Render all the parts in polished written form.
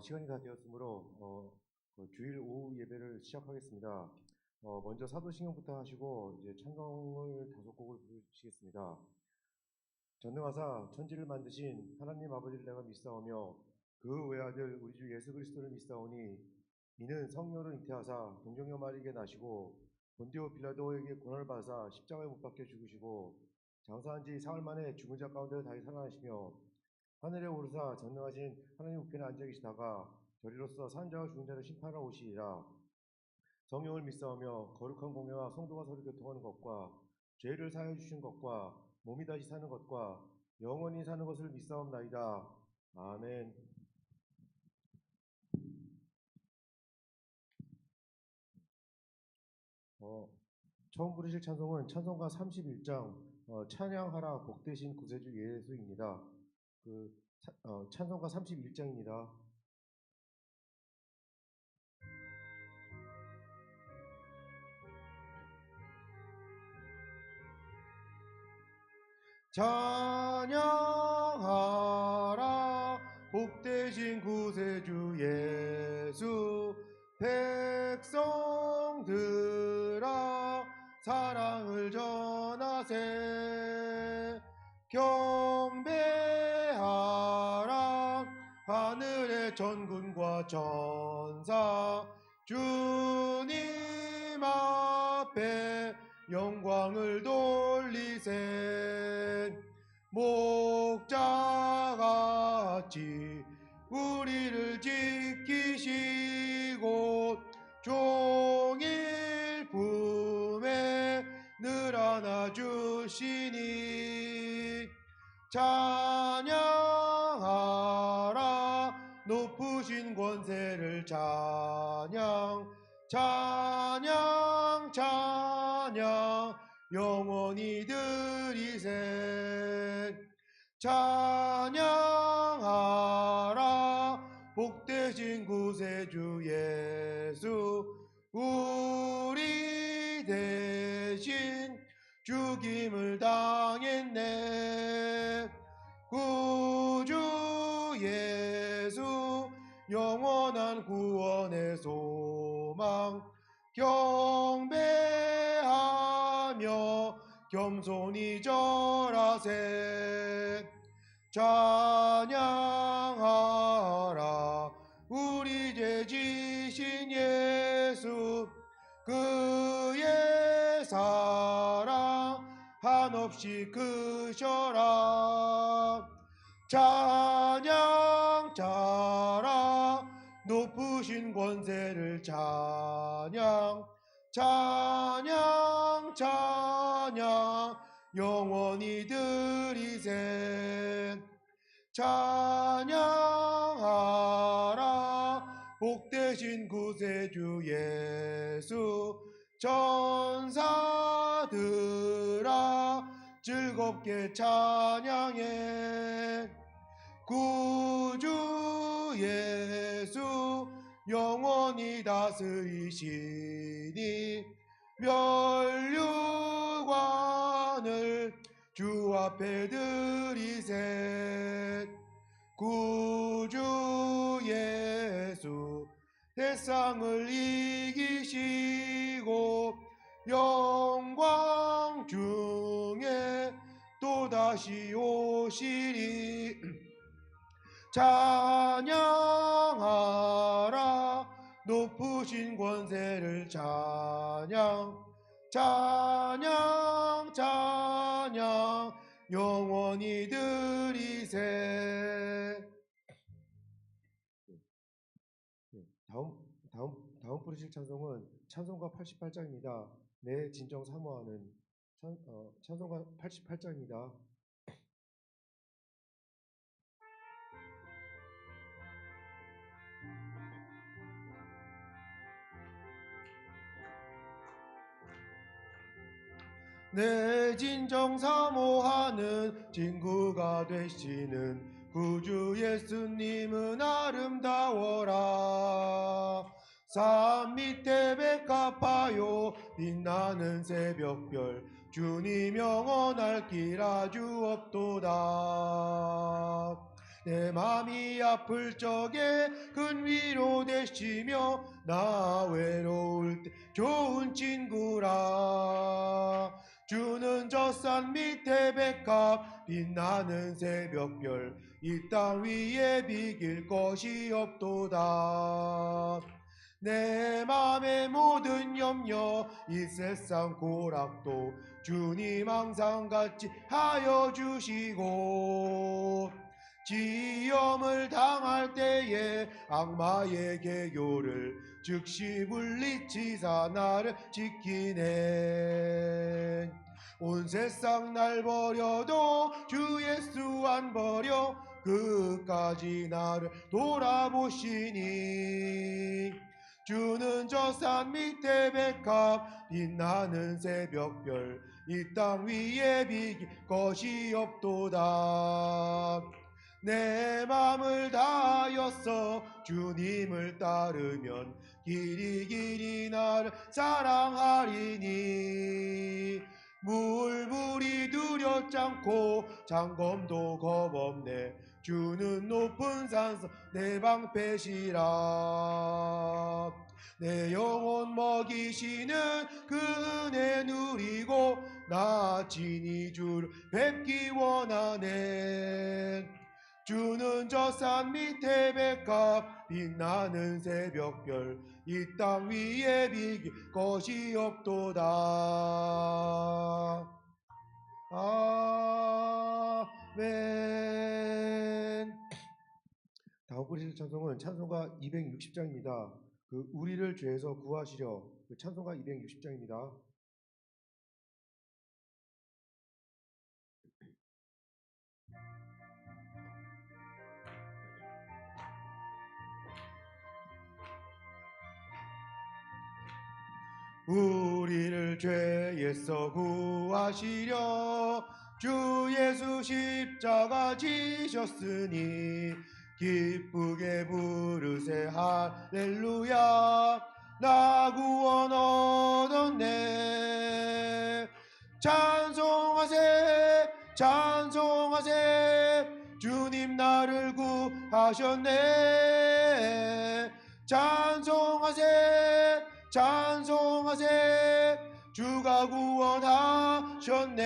시간이 다 되었으므로 그 주일 오후 예배를 시작하겠습니다. 먼저 사도신경부터 하시고 이제 찬송을 5곡을 부르시겠습니다. 전능하사 천지를 만드신 하나님 아버지를 내가 믿사오며 그 외아들 우리 주 예수 그리스도를 믿사오니 이는 성령을 잉태하사 동정녀 마리에게 나시고 본디오 빌라도에게 고난을 받으사 십자가에 못 박혀 죽으시고 장사한 지 사흘 만에 죽은 자 가운데 다시 살아나시며 하늘에 오르사 전능하신 하나님 우편에 앉아 계시다가 저리로서 산 자와 죽은 자를 심판하러 오시리라. 성령을 믿사오며 거룩한 공회와 성도가 서로 교통하는 것과 죄를 사하여 주신 것과 몸이 다시 사는 것과 영원히 사는 것을 믿사옵나이다. 아멘. 처음 부르실 찬송은 찬송가 31장 찬양하라 복되신 구세주 예수입니다. 찬송가 31장입니다. 찬양하라 복되신 구세주 예수 백성들아 사랑을 전하세 경배하라 하늘의 전군과 전사 주님 앞에 영광을 돌리세 목자같이 우리를 지키시고 종일 품에 늘 안아주시니 찬양하라 높으신 권세를 찬양 찬양 찬양 영원히 드리세 찬양하라 복되신 구세주 예수 우리 대신 죽임을 당했네 구주 예수 영원한 구원의 소망 경배하며 겸손히 절하세 찬양하라 우리 죄 지신 예수 그의 사랑 한없이 크셔라 찬양 자라 높으신 권세를 찬양 찬양 찬양 영원히 드리세 찬양하라 복되신 구세주 예수 전사들아 즐겁게 찬양해 구주 예수 영원히 다스리시니 멸류관을 주 앞에 드리세 구주 예수 세상을 이기시고 영광 중에 또다시 오시리 찬양하라 높으신 권세를 찬양 찬양 찬양 영원히 드리세 다음 부르실 찬송은 찬송가 88장입니다. 내 진정 사모하는 찬송가 88장입니다. 내 진정 사모하는 친구가 되시는 구주 예수님은 아름다워라 산 밑에 백합하여 빛나는 새벽별 주님 영원할 길 아주 없도다 내 맘이 아플 적에 큰 위로 되시며 나 외로울 때 좋은 친구라. 주는 저 산 밑에 백합 빛나는 새벽별 이 땅 위에 비길 것이 없도다. 내 맘의 모든 염려 이 세상 고락도 주님 항상 같이 하여 주시고 지염을 당할 때에 악마의 계교를 즉시 물리치사 나를 지키네. 온 세상 날 버려도 주 예수 안 버려 끝까지 나를 돌아보시니 주는 저 산 밑에 백합 빛나는 새벽별 이 땅 위에 비길 것이 없도다. 내 맘을 다하였어 주님을 따르면 길이 나를 사랑하리니 물불이 두렵지 않고 장검도 겁없네. 주는 높은 산서 내 방패시라. 내 영혼 먹이시는 그 은혜 누리고 나 친히 주를 뵙기 원하네. 주는 저 산 밑에 백합 빛나는 새벽별 이 땅 위에 비길 것이 없도다. 아멘. 다음 부르실 찬송은 찬송가 260장입니다. 그 우리를 죄에서 구하시려, 그 찬송가 260장입니다. 우리를 죄에서 구하시려 주 예수 십자가 지셨으니 기쁘게 부르세 할렐루야. 나 구원 얻었네. 찬송하세 찬송하세 주님 나를 구하셨네. 찬송하세 찬송하세 주가 구원하셨네.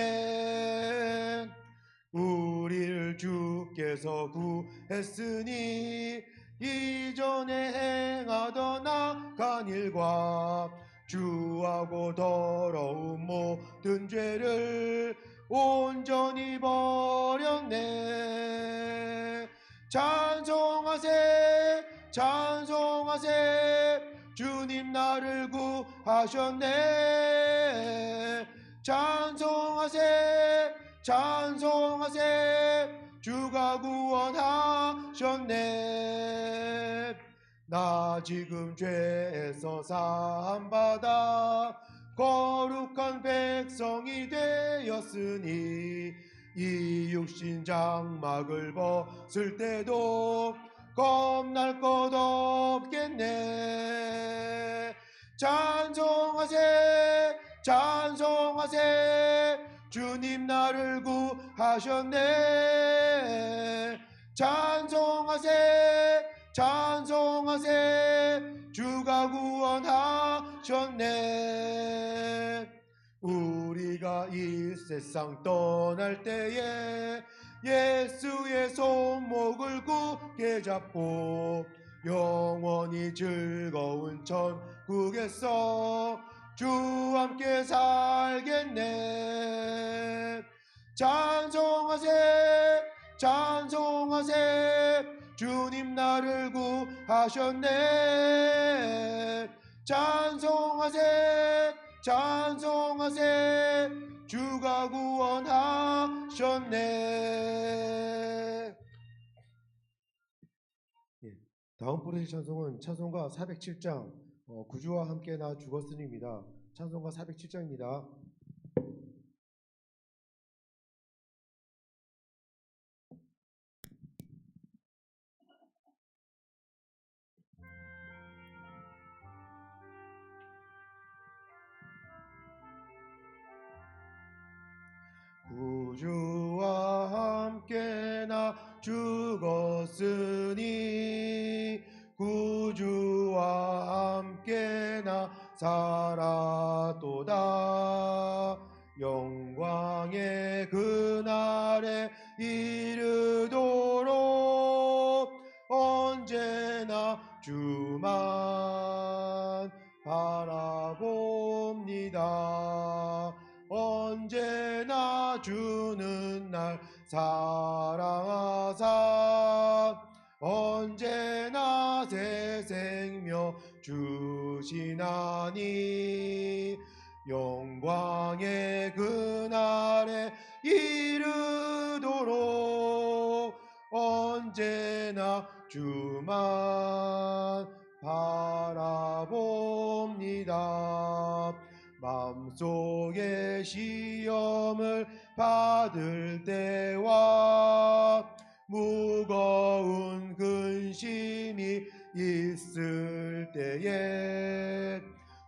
우리를 주께서 구했으니 이전에 행하던 악한 일과 주하고 더러운 모든 죄를 온전히 버렸네. 찬송하세 찬송하세 주님 나를 구하셨네. 찬송하세 찬송하세 주가 구원하셨네. 나 지금 죄에서 사함받아 거룩한 백성이 되었으니 이 육신 장막을 벗을 때도 겁날 것 없겠네. 찬송하세 찬송하세 주님 나를 구하셨네. 찬송하세 찬송하세 주가 구원하셨네. 우리가 이 세상 떠날 때에 예수의 손목을 굳게 잡고 영원히 즐거운 천국에서 주와 함께 살겠네. 찬송하세 찬송하세 주님 나를 구하셨네. 찬송하세 찬송하세 주가 구원하셨네. 다음 부르실 찬송은 찬송가 407장 구주와 함께 나 죽었으니입니다. 찬송가 407장입니다. 구주와 함께 나 죽었으니 영광의 그날에 이르도록 언제나 주만 바라봅니다. 언제나 주는 날 사랑하사 언제나 새 생명 주시나니 영광의 그날에 이르도록 언제나 주만 바라봅니다. 마음속에 시험을 받을 때와 무거운 근심이 있을 때에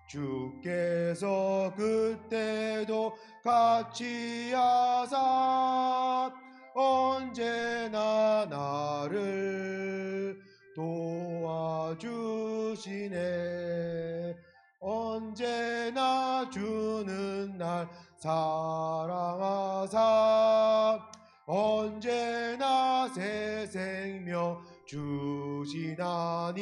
주께서 그때도 같이 하사 언제나 나를 도와주시네. 언제나 주는 날 사랑하사 언제나 새 생명 주시나니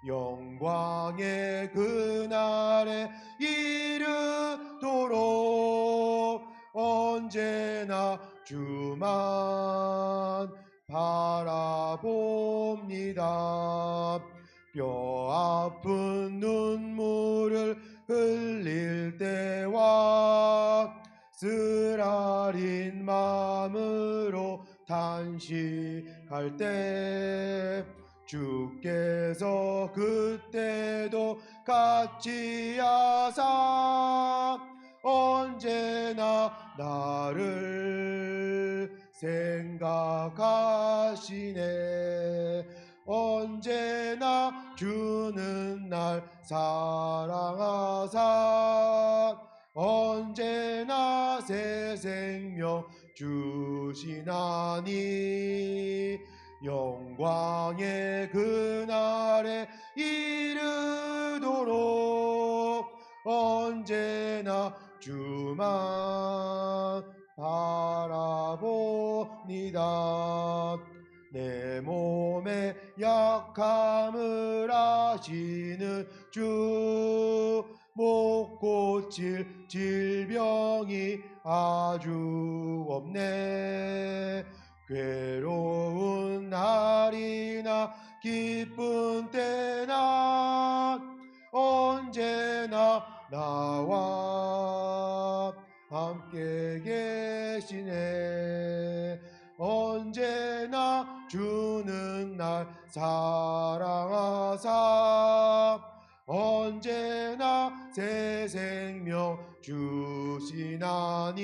영광의 그날에 이르도록 언제나 주만 바라봅니다. 뼈 아픈 눈물을 흘릴 때와 쓰라린 마음으로 탄식할 때 주께서 그때도 같이 하사 언제나 나를 생각하시네. 언제나 주는 날 사랑하사 언제나 새 생명 주시나니 영광의 그날에 이르도록 언제나 주만 바라봅니다. 내 몸의 약함을 아시는 주 못 고칠 질병이 아주 없네. 괴로운 날이나 기쁜 때나 언제나 나와 함께 계시네. 언제나 주는 날 사랑하사 언제나 새 생명 주시나니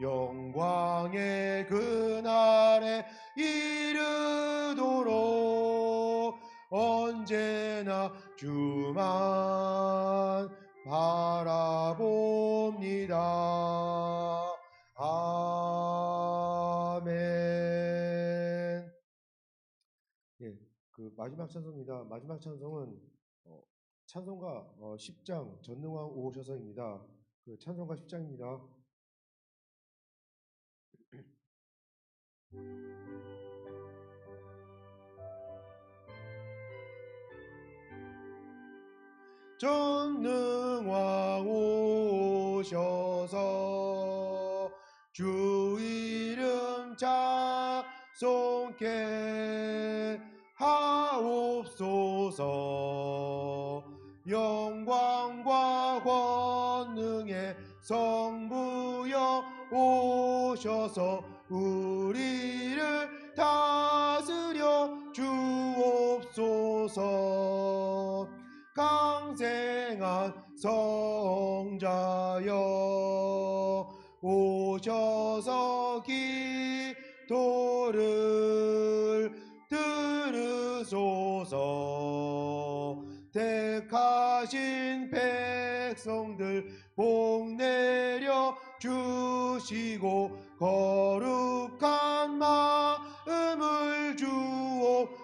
영광의 그날에 이르도록 언제나 주만 바라봅니다. 아멘. 예, 그 마지막 찬송입니다. 마지막 찬송은 찬송가 10장 전능왕 오셔서입니다. 그 찬송가 10장입니다. 전능왕 오셔서 주 이름 찬송케 하옵소서. 영광과 권능의 성부여 오셔서 우리를 다스려 주옵소서. 강생한 성자여 오셔서 기도를 들으소서. 택하신 백성들 복 내려 주시고 거룩한 마음을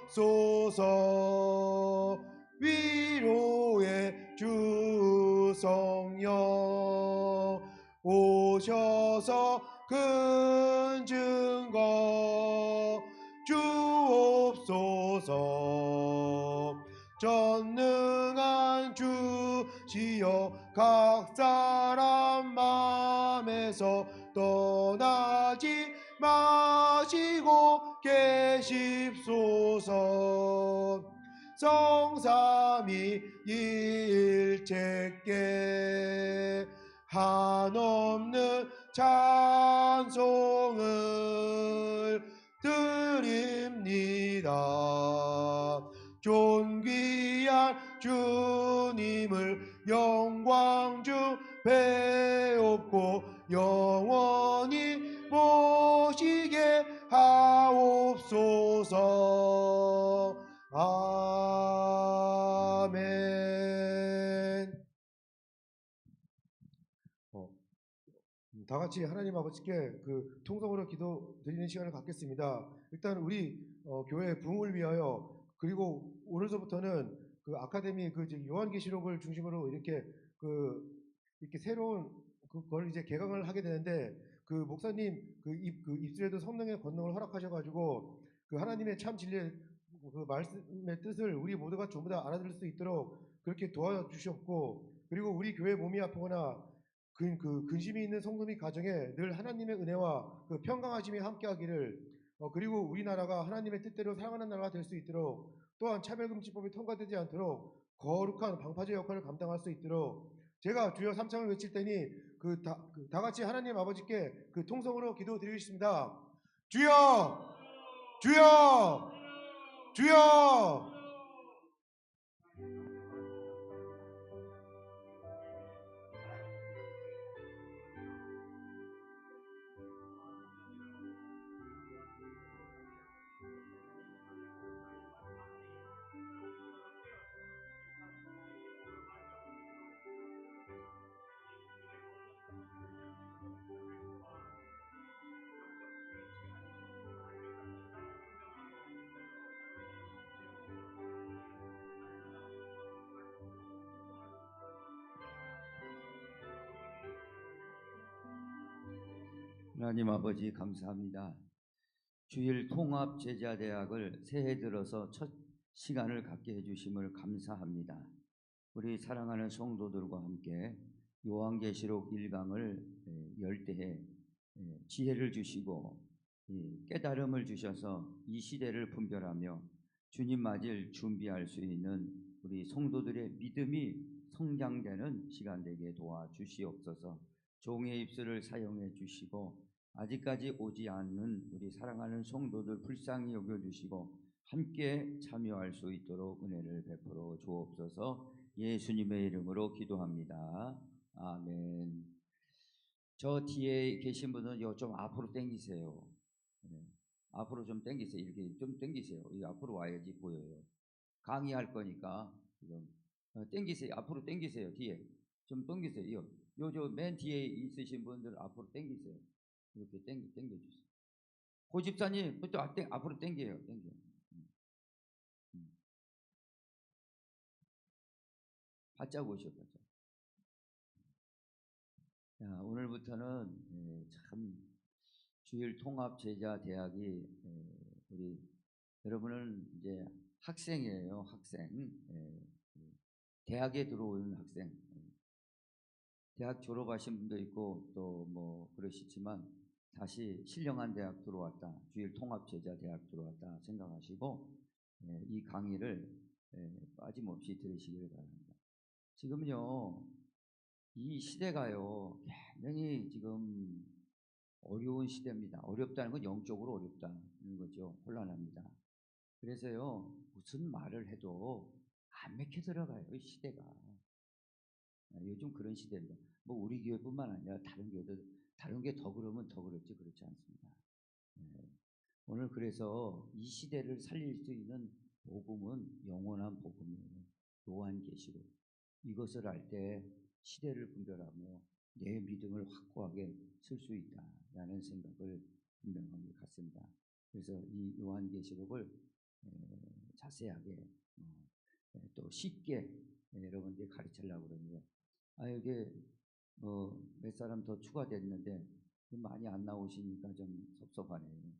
주옵소서. 위로의 주 성령 오셔서 큰 증거 주옵소서. 전능한 주시여 각 사람 마음에서 떠나지 마시고 계십소서. 성삼위 일체께 한없는 찬송을 드립니다. 존귀한 주님을 영광 중 배웠고 영원히 모시게 하옵소서. 아멘. 다 같이 하나님 아버지께 그 통성으로 기도 드리는 시간을 갖겠습니다. 일단 우리 교회 부흥을 위하여, 그리고 오늘서부터는 그 아카데미 그 요한계시록을 중심으로 이렇게 이렇게 새로운 그걸 이제 개강을 하게 되는데, 그 목사님 그 입술에도 성령의 권능을 허락하셔가지고 그 하나님의 참 진리의 그 말씀의 뜻을 우리 모두가 전부 다 알아들을 수 있도록 그렇게 도와주셨고, 그리고 우리 교회 몸이 아프거나 그 근심이 있는 성도님 가정에 늘 하나님의 은혜와 그 평강하심이 함께하기를, 그리고 우리나라가 하나님의 뜻대로 사랑하는 나라가 될 수 있도록, 또한 차별금지법이 통과되지 않도록 거룩한 방파제 역할을 감당할 수 있도록, 제가 주여 삼창을 외칠 테니 다 같이 하나님 아버지께 그 통성으로 기도드리겠습니다. 주여, 주여, 주여. 하나님 아버지 감사합니다. 주일 통합 제자대학을 새해 들어서 첫 시간을 갖게 해주심을 감사합니다. 우리 사랑하는 성도들과 함께 요한계시록 1강을 열 때에 지혜를 주시고 깨달음을 주셔서 이 시대를 분별하며 주님 맞을 준비할 수 있는 우리 성도들의 믿음이 성장되는 시간 되게 도와주시옵소서. 종의 입술을 사용해 주시고 아직까지 오지 않는 우리 사랑하는 성도들 불쌍히 여겨주시고 함께 참여할 수 있도록 은혜를 베풀어 주옵소서. 예수님의 이름으로 기도합니다. 아멘. 저 뒤에 계신 분은 좀 앞으로 당기세요. 네. 앞으로 좀 당기세요. 이렇게 좀 당기세요. 이 앞으로 와야지 보여요. 강의할 거니까 좀 당기세요. 앞으로 당기세요. 뒤에 좀 당기세요. 저 맨 뒤에 있으신 분들 앞으로 당기세요. 이렇게 당겨주세요. 고집사님, 또 앞으로 당겨요. 당겨. 바짝 오셔, 바짝. 자, 오늘부터는 참 주일 통합 제자 대학이 우리 여러분은 이제 학생이에요, 학생. 대학에 들어오는 학생. 대학 졸업하신 분도 있고 또 뭐 그러시지만 다시 신령한 대학 들어왔다, 주일 통합 제자 대학 들어왔다 생각하시고 이 강의를 빠짐없이 들으시길 바랍니다. 지금요 이 시대가요 굉장히 지금 어려운 시대입니다. 어렵다는 건 영적으로 어렵다는 거죠. 혼란합니다. 그래서요 무슨 말을 해도 안 맥혀 들어가요. 이 시대가 요즘 그런 시대입니다. 뭐 우리 교회뿐만 아니라 다른 교회도 다른 게 더 그러면 더 그렇지 그렇지 않습니다. 오늘 그래서 이 시대를 살릴 수 있는 복음은 영원한 복음이에요. 요한계시록. 이것을 알 때 시대를 분별하며 내 믿음을 확고하게 쓸 수 있다라는 생각을 분명하게 갖습니다. 그래서 이 요한계시록을 자세하게 또 쉽게 여러분들이 가르치려고 그러는데 이게 몇 사람 더 추가됐는데 많이 안 나오시니까 좀 섭섭하네요.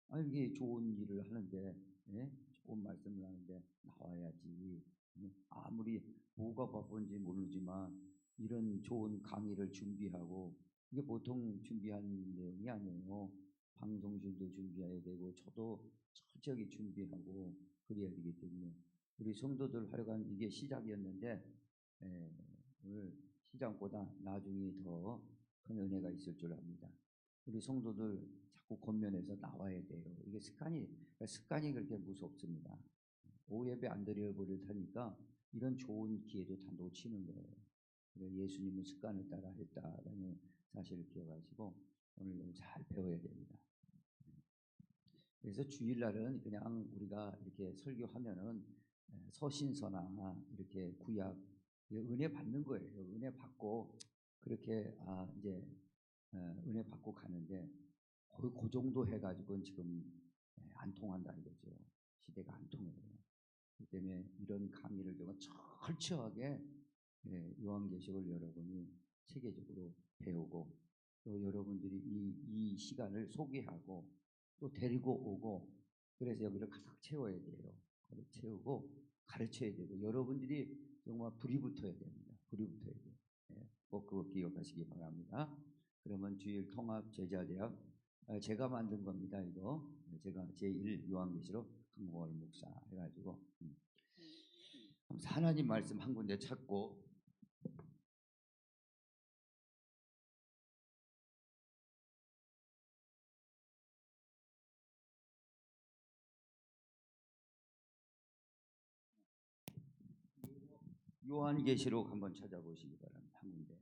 아, 이게 좋은 일을 하는데, 예? 좋은 말씀을 하는데 나와야지. 예? 아무리 뭐가 바쁜지 모르지만 이런 좋은 강의를 준비하고 이게 보통 준비한 내용이 아니에요. 방송실도 준비해야 되고 저도 철저히 준비하고 그래야 되기 때문에 우리 성도들 하여간 이게 시작이었는데 예, 오늘 시작보다 나중에 더 큰 은혜가 있을 줄 압니다. 우리 성도들 자꾸 겉면에서 나와야 돼요. 이게 습관이 그렇게 무섭습니다. 오후 예배 안 드려 버릇하니까 이런 좋은 기회도 다 놓치는 거예요. 그래서 예수님은 습관을 따라 했다라는 사실을 기억하시고 오늘 잘 배워야 됩니다. 그래서 주일날은 그냥 우리가 이렇게 설교하면은 서신서나 이렇게 구약 은혜 받는 거예요. 은혜 받고 그렇게 이제 은혜 받고 가는데 거의 그 정도 해가지고는 지금 안 통한다는 거죠. 시대가 안 통해요. 그렇기 때문에 이런 강의를 정말 철저하게 요한계시록을 여러분이 체계적으로 배우고 또 여러분들이 이 시간을 소개하고 또 데리고 오고 그래서 여기를 가득 채워야 돼요. 가득 채우고 가르쳐야 되고 여러분들이 정말 불이 붙어야 됩니다. 불이 붙어야 돼요. 꼭 그거 기억하시기 바랍니다. 그러면 주일 통합 제자대학 제가 만든 겁니다. 이거 제가 제1 요한계시록 강봉월 목사 해가지고 하나님 말씀 한 군데 찾고 요한계시록 한번 찾아보시기 바랍니다. 한 군데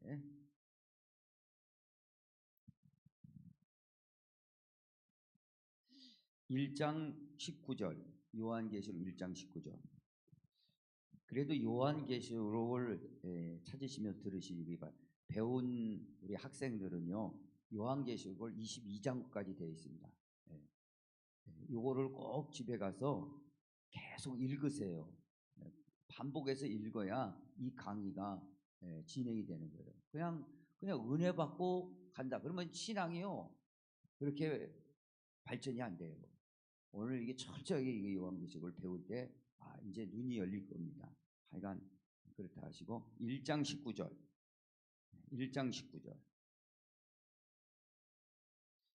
1장 19절 요한계시록 1장 19절 그래도 요한계시록을 찾으시면서 들으시기 바랍니다. 배운 우리 학생들은요 요한계시록을 22장까지 되어 있습니다. 요거를 꼭 집에 가서 계속 읽으세요. 반복해서 읽어야 이 강의가 진행이 되는 거예요. 그냥 은혜 받고 간다. 그러면 신앙이요 그렇게 발전이 안 돼요. 오늘 이게 철저하게 이 요한계시록을 배울 때 이제 눈이 열릴 겁니다. 하여간 그렇다 하시고 1장 19절 1장 19절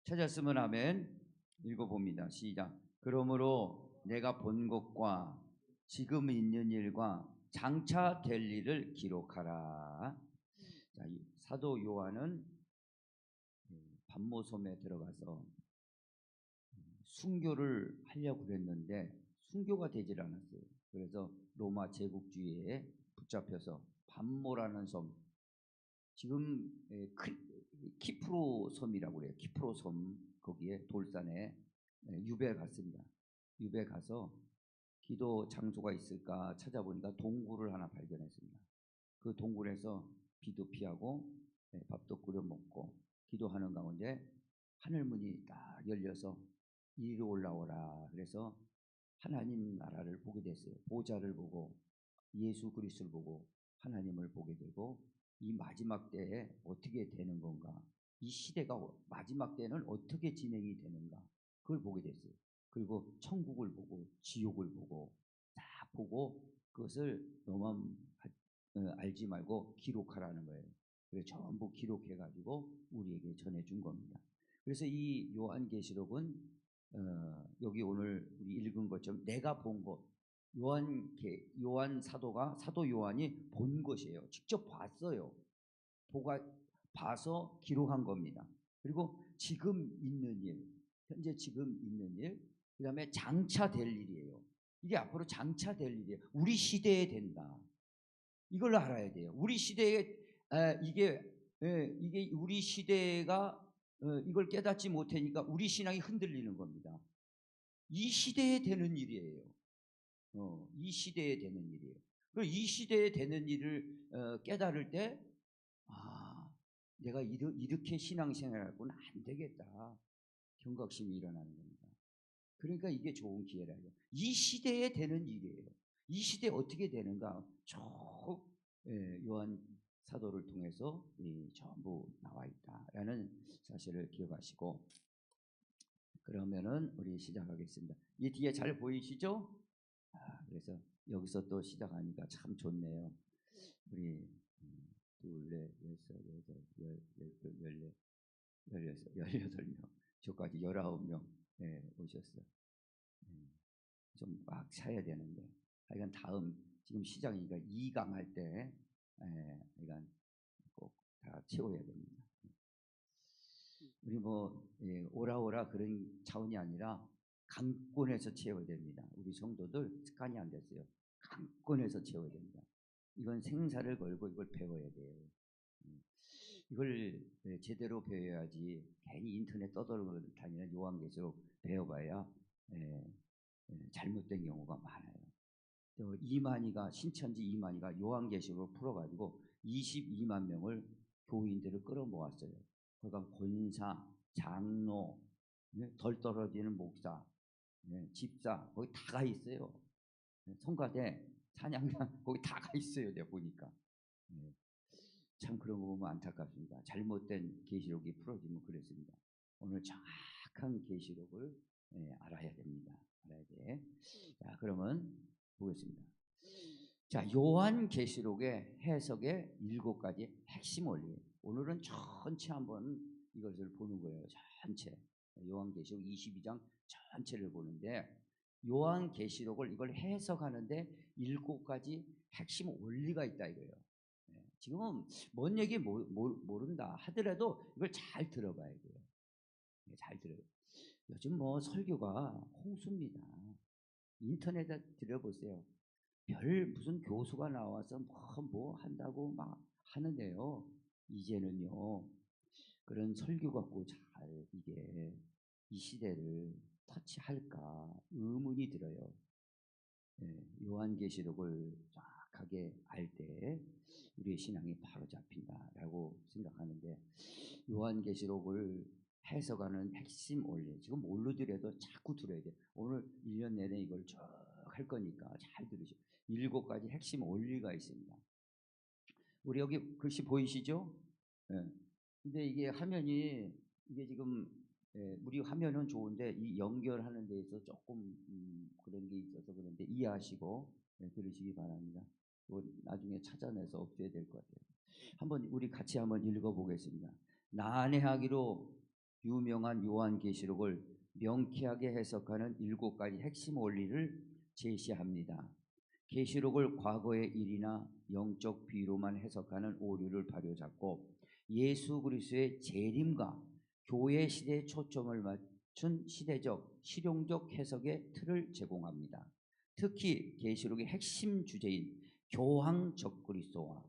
찾았으면 아멘. 읽어봅니다. 시작. 그러므로 내가 본 것과 지금 있는 일과 장차 될 일을 기록하라. 자, 이 사도 요한은 반모섬에 들어가서 순교를 하려고 그랬는데 순교가 되질 않았어요. 그래서 로마 제국주의에 붙잡혀서 반모라는 섬, 지금 키프로 섬이라고 그래요. 키프로 섬 거기에 돌산에 유배 갔습니다. 유배 가서 기도 장소가 있을까 찾아보니까 동굴을 하나 발견했습니다. 그 동굴에서 비도 피하고 밥도 끓여 먹고 기도하는 가운데 하늘문이 딱 열려서 이리로 올라오라. 그래서 하나님 나라를 보게 됐어요. 보좌를 보고 예수 그리스도를 보고 하나님을 보게 되고 이 마지막 때에 어떻게 되는 건가? 이 시대가 마지막 때는 어떻게 진행이 되는가? 그걸 보게 됐어요. 그리고 천국을 보고 지옥을 보고 딱 보고 그것을 너만 알지 말고 기록하라는 거예요. 그래서 전부 기록해가지고 우리에게 전해준 겁니다. 그래서 이 요한계시록은 여기 오늘 우리 읽은 것처럼 내가 본 것, 요한 사도가 사도 요한이 본 것이에요. 직접 봤어요. 봐서 기록한 겁니다. 그리고 지금 있는 일, 현재 지금 있는 일, 그 다음에 장차 될 일이에요. 이게 앞으로 장차 될 일이에요. 우리 시대에 된다. 이걸 알아야 돼요. 우리 시대에 이게 우리 시대가 이걸 깨닫지 못하니까 우리 신앙이 흔들리는 겁니다. 이 시대에 되는 일이에요. 이 시대에 되는 일이에요. 그리고 이 시대에 되는 일을 깨달을 때 내가 이렇게 신앙생활하고는 안 되겠다. 경각심이 일어나는 겁니다. 그러니까 이게 좋은 기회라요. 이 시대에 되는 일이에요. 이 시대에 어떻게 되는가? 쭉 요한 사도를 통해서 전부 나와 있다라는 사실을 기억하시고, 그러면은 우리 시작하겠습니다. 이 뒤에 잘 보이시죠? 그래서 여기서 또 시작하니까 참 좋네요. 우리 둘, 넷, 여섯, 여덟, 열둘, 열넷, 열여섯, 18명, 저까지 19명 오셨어요. 좀 꽉 차야 되는데, 하여간 다음 지금 시작이니까 2강 할 때 하여간 꼭 다 채워야 됩니다. 우리 오라 오라 그런 차원이 아니라 강권해서 채워야 됩니다. 우리 성도들 습관이 안 됐어요. 강권해서 채워야 됩니다. 이건 생사를 걸고 이걸 배워야 돼요. 이걸 제대로 배워야지. 괜히 인터넷 떠돌아다니는 요한계시록 배워봐야 잘못된 경우가 많아요. 신천지 이만희가 요한계시록을 풀어가지고 22만 명을 교인들을 끌어모았어요. 그러니까 권사, 장로, 덜 떨어지는 목사, 집사 거기 다 가 있어요. 성가대, 찬양단 거기 다 가 있어요. 내가 보니까. 참 그런 거 보면 안타깝습니다. 잘못된 계시록이 풀어지면 그랬습니다. 오늘 정확한 계시록을 알아야 됩니다. 알아야 돼. 자, 그러면 보겠습니다. 자, 요한계시록의 해석의 7가지 핵심 원리. 오늘은 전체 한번 이것을 보는 거예요. 전체. 요한계시록 22장 전체를 보는데, 요한계시록을 이걸 해석하는데 7가지 핵심 원리가 있다 이거예요. 지금은 뭔 얘기 모른다 하더라도 이걸 잘 들어봐야 돼요. 잘 들어요. 요즘 설교가 홍수입니다. 인터넷에 들어보세요. 무슨 교수가 나와서 뭐 한다고 막 하는데요. 이제는요, 그런 설교 갖고 잘 이게 이 시대를 터치할까 의문이 들어요. 요한계시록을 정확하게 알 때 우리의 신앙이 바로 잡힌다라고 생각하는데, 요한계시록을 해석하는 핵심 원리, 지금 뭘로 들어도 자꾸 들어야 돼요. 오늘 1년 내내 이걸 쭉 할 거니까 잘 들으시고, 7가지 핵심 원리가 있습니다. 우리 여기 글씨 보이시죠? 근데 이게 화면이, 이게 지금 우리 화면은 좋은데 이 연결하는 데 있어서 조금 그런 게 있어서 그런데 이해하시고 들으시기 바랍니다. 나중에 찾아내서 없애야 될 것 같아요. 우리 같이 한번 읽어보겠습니다. 난해하기로 유명한 요한계시록을 명쾌하게 해석하는 7가지 핵심 원리를 제시합니다. 계시록을 과거의 일이나 영적 비유로만 해석하는 오류를 바로잡고 예수 그리스도의 재림과 교회 시대에 초점을 맞춘 시대적, 실용적 해석의 틀을 제공합니다. 특히 계시록의 핵심 주제인 교황적 그리스도와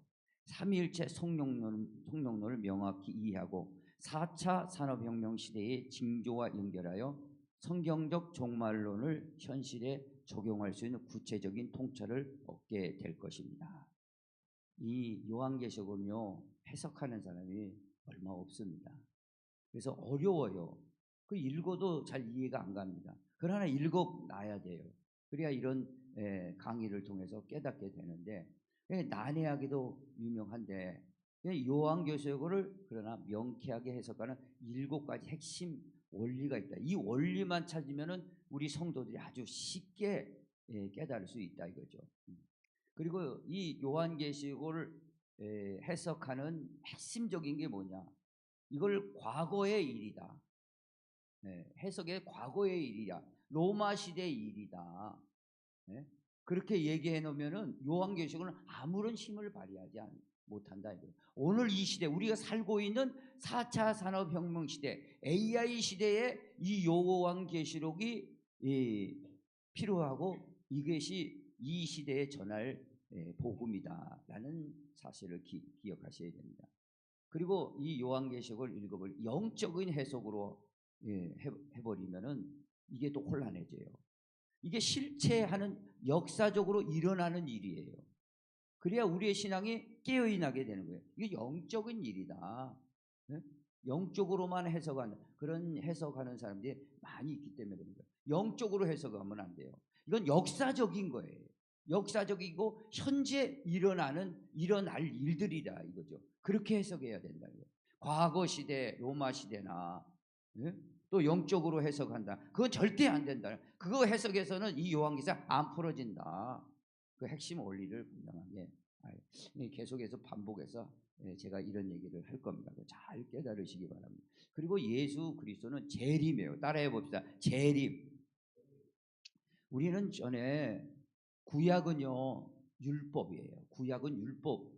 삼위일체 성령론을 명확히 이해하고 4차 산업혁명 시대의 징조와 연결하여 성경적 종말론을 현실에 적용할 수 있는 구체적인 통찰을 얻게 될 것입니다. 이 요한계시록은요, 해석하는 사람이 얼마 없습니다. 그래서 어려워요. 그 읽어도 잘 이해가 안 갑니다. 그러나 읽어놔야 돼요. 그래야 이런 강의를 통해서 깨닫게 되는데, 난해하기도 유명한데 요한계시록을 그러나 명쾌하게 해석하는 7가지 핵심 원리가 있다. 이 원리만 찾으면은 우리 성도들이 아주 쉽게 깨달을 수 있다 이거죠. 그리고 이 요한계시록을 해석하는 핵심적인 게 뭐냐? 이걸 과거의 일이다. 해석의 과거의 일이야. 로마 시대의 일이다. 그렇게 얘기해 놓으면은 요한계시록은 아무런 힘을 발휘하지 못한다 이거예요. 오늘 이 시대, 우리가 살고 있는 4차 산업혁명 시대, AI 시대에 이 요한계시록이 필요하고 이것이 이 시대에 전할 복음이다라는 사실을 기억하셔야 됩니다. 그리고 이 요한계시록을 읽어볼 영적인 해석으로 해버리면은 이게 또 혼란해져요. 이게 실체하는 역사적으로 일어나는 일이에요. 그래야 우리의 신앙이 깨어나게 되는 거예요. 이게 영적인 일이다. 영적으로만 해석하는 그런 해석하는 사람들이 많이 있기 때문에 그런 거예요. 영적으로 해석하면 안 돼요. 이건 역사적인 거예요. 역사적이고 현재 일어날 일들이다 이거죠. 그렇게 해석해야 된다. 과거 시대, 로마 시대나 예? 또 영적으로 해석한다. 그건 절대 안 된다. 그거 해석해서는 이 요한계시가 안 풀어진다. 그 핵심 원리를 분명하게 계속해서 반복해서 제가 이런 얘기를 할 겁니다. 잘 깨달으시기 바랍니다. 그리고 예수 그리스도는 재림이에요. 따라해 봅시다. 재림. 우리는 전에 구약은요 율법이에요. 구약은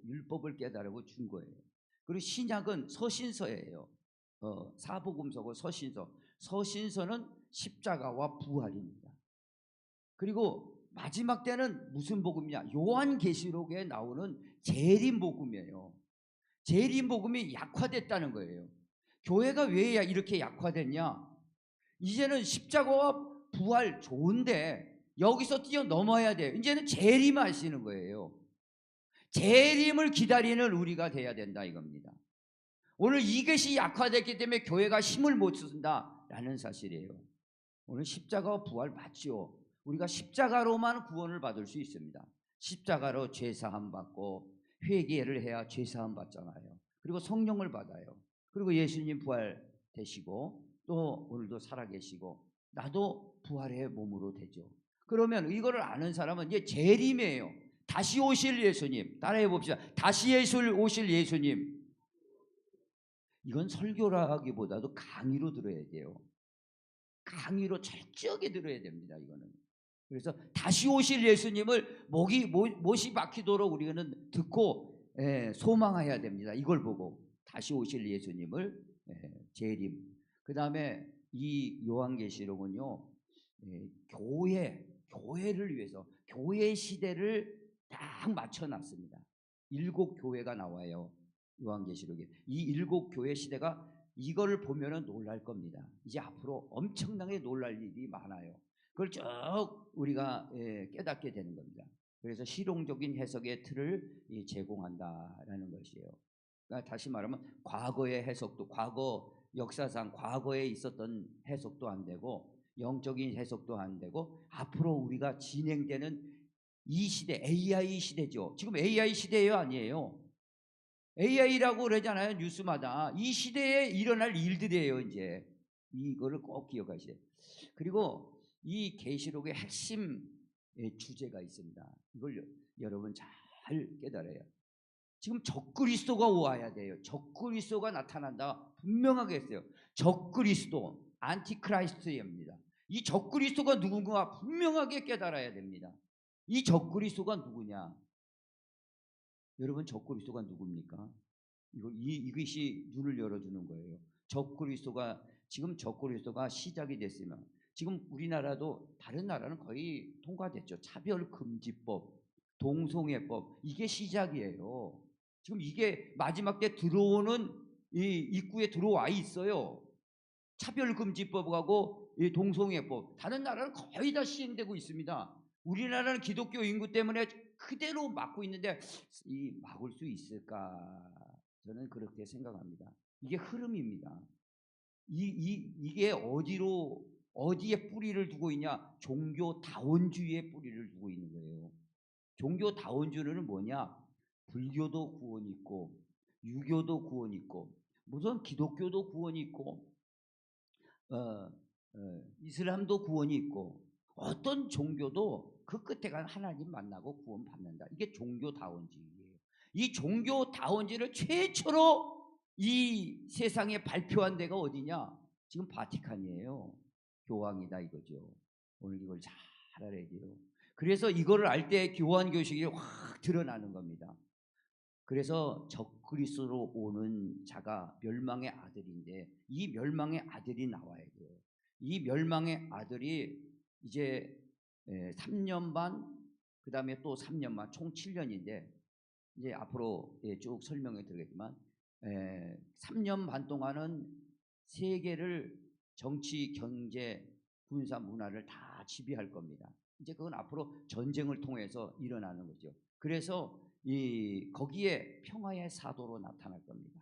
율법을 깨달고 준 거예요. 그리고 신약은 서신서예요. 사복음서고 서신서. 서신서는 십자가와 부활입니다. 그리고 마지막 때는 무슨 복음이냐? 요한계시록에 나오는 재림 복음이에요. 재림 복음이 약화됐다는 거예요. 교회가 왜 이렇게 약화됐냐? 이제는 십자가와 부활 좋은데 여기서 뛰어넘어야 돼요. 이제는 재림하시는 거예요. 재림을 기다리는 우리가 돼야 된다 이겁니다. 오늘 이것이 약화됐기 때문에 교회가 힘을 못 쓴다라는 사실이에요. 오늘 십자가와 부활 맞죠? 우리가 십자가로만 구원을 받을 수 있습니다. 십자가로 죄사함 받고 회개를 해야 죄사함 받잖아요. 그리고 성령을 받아요. 그리고 예수님 부활 되시고 또 오늘도 살아계시고 나도 부활의 몸으로 되죠. 그러면 이거를 아는 사람은 이제 재림이에요. 다시 오실 예수님. 따라해 봅시다. 다시 오실 예수님. 이건 설교라기보다도 강의로 들어야 돼요. 강의로 철저하게 들어야 됩니다. 이거는. 그래서 다시 오실 예수님을 못이 박히도록 우리는 듣고 소망해야 됩니다. 이걸 보고 다시 오실 예수님을 재림. 그 다음에 이 요한계시록은요 교회를 위해서 교회 시대를 딱 맞춰놨습니다. 7 교회가 나와요. 요한계시록에 이 7 교회 시대가 이거를 보면은 놀랄 겁니다. 이제 앞으로 엄청나게 놀랄 일이 많아요. 그걸 쭉 우리가 깨닫게 되는 겁니다. 그래서 실용적인 해석의 틀을 제공한다라는 것이에요. 그러니까 다시 말하면 과거의 해석도 과거 역사상 과거에 있었던 해석도 안 되고 영적인 해석도 안 되고 앞으로 우리가 진행되는 이 시대 AI 시대죠. 지금 AI 시대예요, 아니에요? AI라고 그러잖아요. 뉴스마다. 이 시대에 일어날 일들이에요. 이제 이거를 꼭 기억하셔야 돼요. 그리고 이 계시록의 핵심 주제가 있습니다. 이걸 여러분 잘 깨달아야 돼요. 지금 적그리스도가 와야 돼요. 적그리스도가 나타난다. 분명하게 했어요. 적그리스도, 안티크라이스트입니다. 이 적그리스도가 누군가 분명하게 깨달아야 됩니다. 이 적그리스도가 누구냐? 여러분 적그리스도가 누굽니까? 이것이 눈을 열어주는 거예요. 지금 적그리스도가 시작이 됐으면 지금 우리나라도 다른 나라는 거의 통과됐죠. 차별금지법, 동성애법 이게 시작이에요. 지금 이게 마지막 때 들어오는 이 입구에 들어와 있어요. 차별금지법하고 이 동성애법 다른 나라는 거의 다 시행되고 있습니다. 우리나라는 기독교 인구 때문에 그대로 막고 있는데 막을 수 있을까? 저는 그렇게 생각합니다. 이게 흐름입니다. 이게 어디에 뿌리를 두고 있냐? 종교다원주의에 뿌리를 두고 있는 거예요. 종교다원주의는 뭐냐? 불교도 구원이 있고 유교도 구원이 있고 무슨 기독교도 구원이 있고 이슬람도 구원이 있고 어떤 종교도 그 끝에 간 하나님 만나고 구원 받는다. 이게 종교다원주의예요. 이 종교다원주의를 최초로 이 세상에 발표한 데가 어디냐? 지금 바티칸이에요. 교황이다 이거죠. 오늘 이걸 잘 알아야 돼요. 그래서 이거를 알 때 교환교식이 확 드러나는 겁니다. 그래서 적그리스도로 오는 자가 멸망의 아들인데 이 멸망의 아들이 나와야 돼요. 이 멸망의 아들이 이제 3년 반, 그 다음에 또 3년 반, 총 7년인데 이제 앞으로 쭉 설명해 드리겠지만 3년 반 동안은 세계를 정치, 경제, 군사, 문화를 다 지배할 겁니다. 이제 그건 앞으로 전쟁을 통해서 일어나는 거죠. 그래서 거기에 평화의 사도로 나타날 겁니다.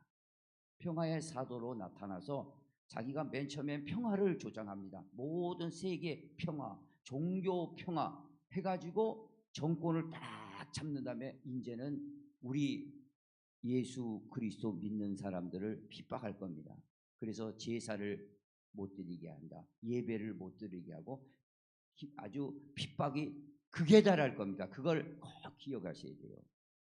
평화의 사도로 나타나서 자기가 맨 처음엔 평화를 조장합니다. 모든 세계 평화, 종교 평화 해가지고 정권을 딱 잡는 다음에 이제는 우리 예수 그리스도 믿는 사람들을 핍박할 겁니다. 그래서 제사를 못 드리게 한다. 예배를 못 드리게 하고 아주 핍박이 극에 달할 겁니다. 그걸 꼭 기억하셔야 돼요.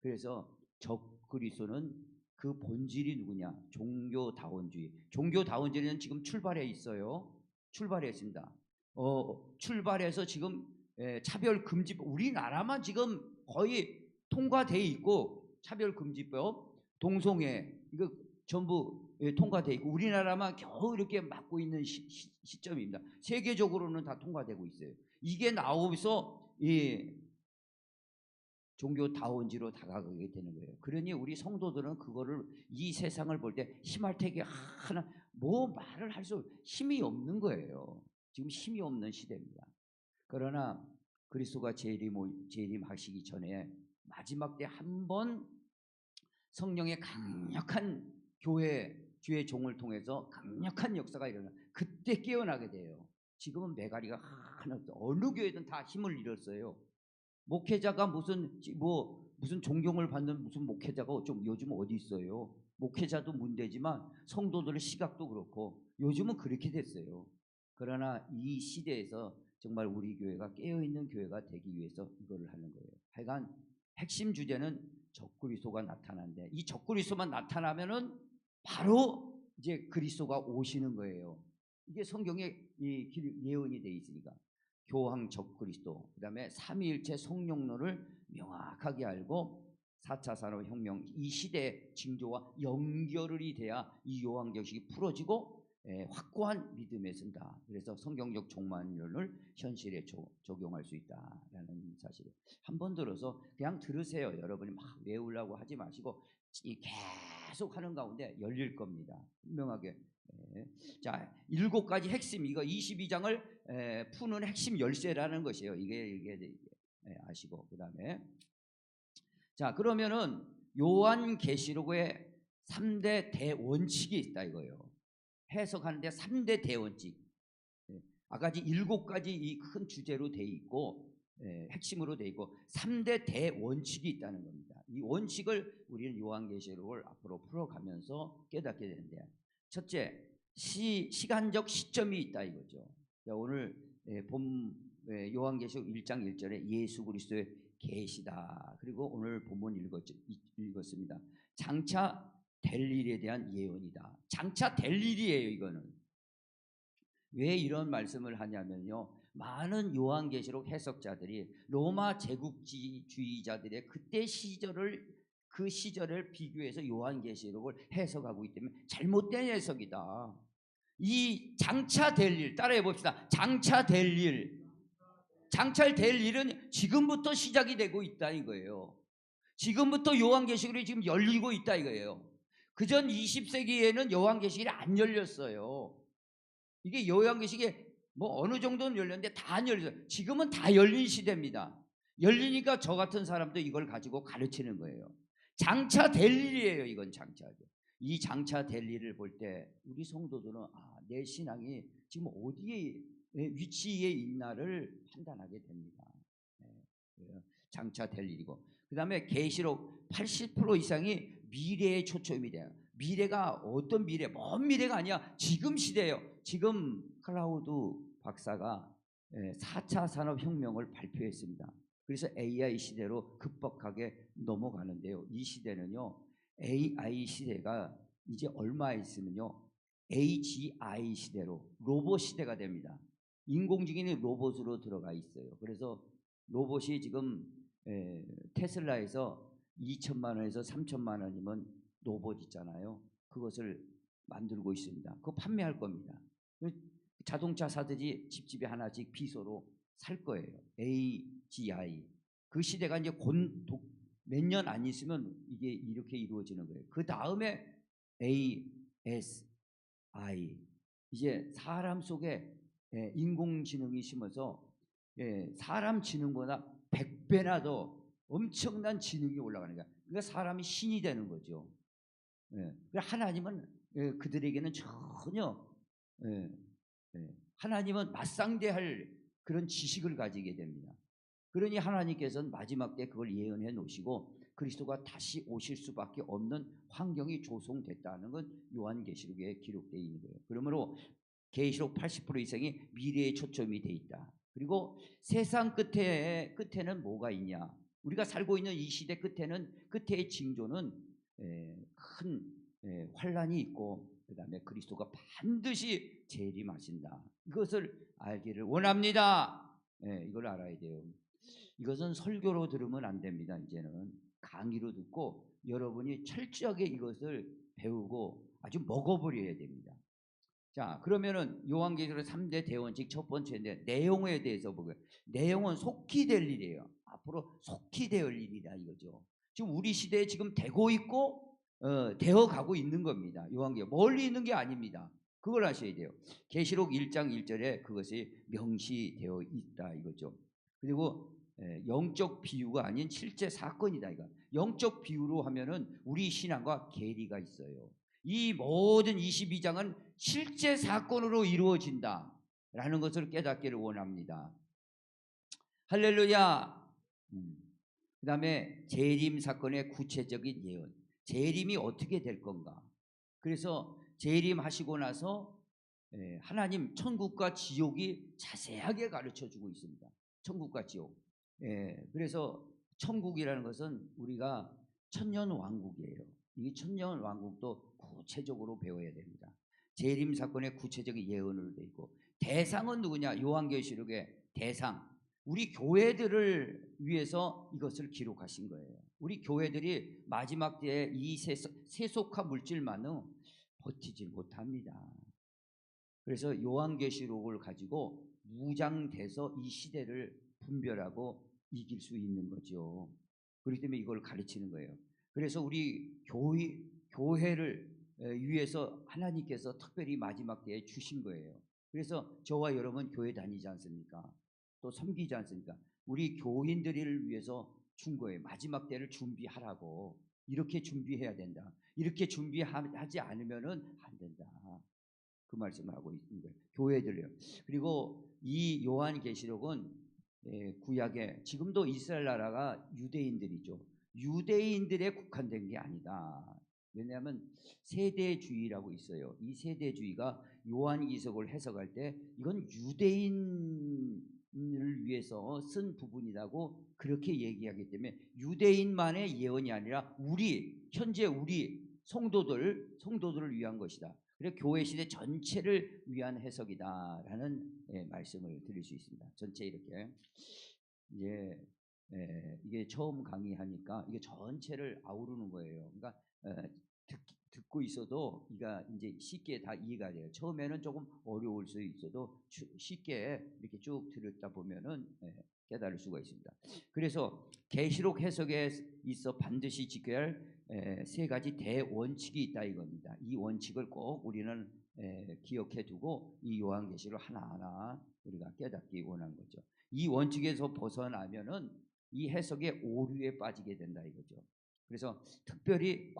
그래서 적그리스도는 그 본질이 누구냐? 종교다원주의. 종교다원주의는 지금 출발해 있어요. 출발했습니다. 출발해서 지금 차별금지법, 우리나라만 지금 거의 통과돼 있고, 차별금지법, 동성애 이거 전부 통과돼 있고, 우리나라만 겨우 이렇게 맡고 있는 시점입니다. 세계적으로는 다 통과되고 있어요. 이게 나오면서 종교다원지로 다가가게 되는 거예요. 그러니 우리 성도들은 그거를, 이 세상을 볼 때 힘할 택이 하나 뭐 말을 할 수 힘이 없는 거예요. 지금 힘이 없는 시대입니다. 그러나 그리스도가 재림하시기 전에 마지막 때 한 번 성령의 강력한 교회 주의 종을 통해서 강력한 역사가 일어나, 그때 깨어나게 돼요. 지금은 메가리가 하나 없어. 어느 교회든 다 힘을 잃었어요. 목회자가 무슨 존경을 받는 무슨 목회자가 좀 요즘 어디 있어요? 목회자도 문제지만 성도들의 시각도 그렇고 요즘은 그렇게 됐어요. 그러나 이 시대에서 정말 우리 교회가 깨어있는 교회가 되기 위해서 이거를 하는 거예요. 하여간 핵심 주제는 적그리스도가 나타난데, 이 적그리스도만 나타나면은 바로 이제 그리스도가 오시는 거예요. 이게 성경에 예언이 돼 있으니까. 교황 적그리스도, 그 다음에 삼위일체 성령론을 명확하게 알고 4차 산업혁명, 이 시대의 징조와 연결이 돼야 이 요한계시록이 풀어지고 확고한 믿음에 쓴다. 그래서 성경적 종말론을 현실에 적용할 수 있다라는 사실을 한번 들어서 그냥 들으세요. 여러분이 막 외우려고 하지 마시고 계속 하는 가운데 열릴 겁니다. 분명하게. 자, 7가지 핵심, 이거 22장을 푸는 핵심 열쇠라는 것이에요. 이게 아시고, 그 다음에 자, 그러면은 요한계시록에 3대 대원칙이 있다 이거예요. 해석하는데 3대 대원칙. 아까 7가지 이 큰 주제로 돼 있고, 핵심으로 돼 있고 3대 대원칙이 있다는 겁니다. 이 원칙을 우리는 요한계시록을 앞으로 풀어가면서 깨닫게 되는데, 첫째, 시간적 시점이 있다 이거죠. 오늘 본 요한계시록 1장 1절에 예수 그리스도의 계시다. 그리고 오늘 본문 읽었습니다. 장차 될 일에 대한 예언이다. 장차 될 일이에요. 이거는 왜 이런 말씀을 하냐면요, 많은 요한계시록 해석자들이 로마 제국주의자들의 그때 그 시절을 비교해서 요한계시록을 해석하고 있기 때문에 잘못된 해석이다. 이 장차 될 일, 따라해 봅시다. 장차 될 일. 장차 될 일은 지금부터 시작이 되고 있다 이거예요. 지금부터 요한계시록이 지금 열리고 있다 이거예요. 그전 20세기에는 요한계시록이 안 열렸어요. 이게 요한계시록이 뭐 어느 정도는 열렸는데 다 안 열렸어요. 지금은 다 열린 시대입니다. 열리니까 저 같은 사람도 이걸 가지고 가르치는 거예요. 장차 될 일이에요. 이건 장차죠. 이 장차 될 일을 볼 때 우리 성도들은 내 신앙이 지금 어디에 위치에 있나를 판단하게 됩니다. 장차 될 일이고, 그 다음에 계시록 80% 이상이 미래에 초점이 돼요. 미래가 어떤 미래, 먼 미래가 아니야. 지금 시대예요. 지금 클라우드 박사가 4차 산업혁명을 발표했습니다. 그래서 AI 시대로 급박하게 넘어가는데요. 이 시대는요, AI 시대가 이제 얼마 있으면요, AGI 시대로 로봇 시대가 됩니다. 인공지능이 로봇으로 들어가 있어요. 그래서 로봇이 지금 테슬라에서 2천만 원에서 3천만 원이면 로봇 있잖아요. 그것을 만들고 있습니다. 그거 판매할 겁니다. 자동차 사들이 집집에 하나씩 비소로 살 거예요. AGI. 그 시대가 이제 몇 년 안 있으면 이게 이렇게 이루어지는 거예요. 그 다음에 ASI. 이제 사람 속에 인공지능이 심어서 사람 지능보다 100배나 더 엄청난 지능이 올라가는 거야. 그러니까 사람이 신이 되는 거죠. 하나님은 그들에게는 전혀 하나님은 맞상대할 그런 지식을 가지게 됩니다. 그러니 하나님께서는 마지막 때 그걸 예언해 놓으시고 그리스도가 다시 오실 수밖에 없는 환경이 조성됐다는 건 요한계시록에 기록되어 있는 거예요. 그러므로 계시록 80% 이상이 미래에 초점이 돼 있다. 그리고 세상 끝에는 뭐가 있냐? 우리가 살고 있는 이 시대 끝의 징조는 큰 환란이 있고 그다음에 그리스도가 반드시 재림하신다. 이것을 알기를 원합니다. 이걸 알아야 돼요. 이것은 설교로 들으면 안 됩니다. 이제는 강의로 듣고 여러분이 철저하게 이것을 배우고 아주 먹어버려야 됩니다. 자, 그러면은 요한계시록 3대 대원칙 첫 번째인데 내용에 대해서 보고요. 내용은 속히 될 일이에요. 앞으로 속히 될 일이다 이거죠. 지금 우리 시대에 지금 되고 있고 되어 가고 있는 겁니다. 요한계시록 멀리 있는 게 아닙니다. 그걸 아셔야 돼요. 계시록 1장 1절에 그것이 명시되어 있다 이거죠. 그리고 영적 비유가 아닌 실제 사건이다 이거. 영적 비유로 하면은 우리 신앙과 괴리가 있어요. 이 모든 22장은 실제 사건으로 이루어진다라는 것을 깨닫기를 원합니다. 할렐루야. 그 다음에 재림 사건의 구체적인 예언. 재림이 어떻게 될 건가? 그래서 재림하시고 나서 하나님 천국과 지옥이 자세하게 가르쳐주고 있습니다. 천국과 지옥. 그래서 천국이라는 것은 우리가 천년왕국이에요. 이 천년왕국도 구체적으로 배워야 됩니다. 재림 사건의 구체적인 예언으로 되어 있고 대상은 누구냐? 요한계시록의 대상. 우리 교회들을 위해서 이것을 기록하신 거예요. 우리 교회들이 마지막 때에 이 세속화 물질만은 버티지 못합니다. 그래서 요한계시록을 가지고 무장돼서 이 시대를 분별하고 이길 수 있는 거죠. 그렇기 때문에 이걸 가르치는 거예요. 그래서 우리 교회를 위해서 하나님께서 특별히 마지막 때에 주신 거예요. 그래서 저와 여러분 교회 다니지 않습니까? 또 섬기지 않습니까? 우리 교인들을 위해서 준 거예요. 마지막 때를 준비하라고. 이렇게 준비해야 된다. 이렇게 준비하지 않으면은 안 된다. 그 말씀을 하고 있는 거예요. 교회들요. 그리고 이 요한계시록은 구약에 지금도 이스라엘 나라가 유대인들이죠. 유대인들에 국한된 게 아니다. 왜냐하면 세대주의라고 있어요. 이 세대주의가 요한계시록을 해석할 때 이건 유대인을 위해서 쓴 부분이라고 그렇게 얘기하기 때문에 유대인만의 예언이 아니라 현재 우리 성도들을 위한 것이다. 그래서 교회 시대 전체를 위한 해석이다라는 말씀을 드릴 수 있습니다. 전체 이렇게 이게 처음 강의하니까 이게 전체를 아우르는 거예요. 그러니까 듣고 있어도 이제 쉽게 다 이해가 돼요. 처음에는 조금 어려울 수 있어도 쉽게 이렇게 쭉 들었다 보면은 깨달을 수가 있습니다. 그래서 계시록 해석에 있어 반드시 지켜야 할 세 가지 대원칙이 있다 이겁니다. 이 원칙을 꼭 우리는 기억해 두고 이 요한계시를 하나하나 우리가 깨닫기 원한 거죠. 이 원칙에서 벗어나면은 이 해석의 오류에 빠지게 된다 이거죠. 그래서 특별히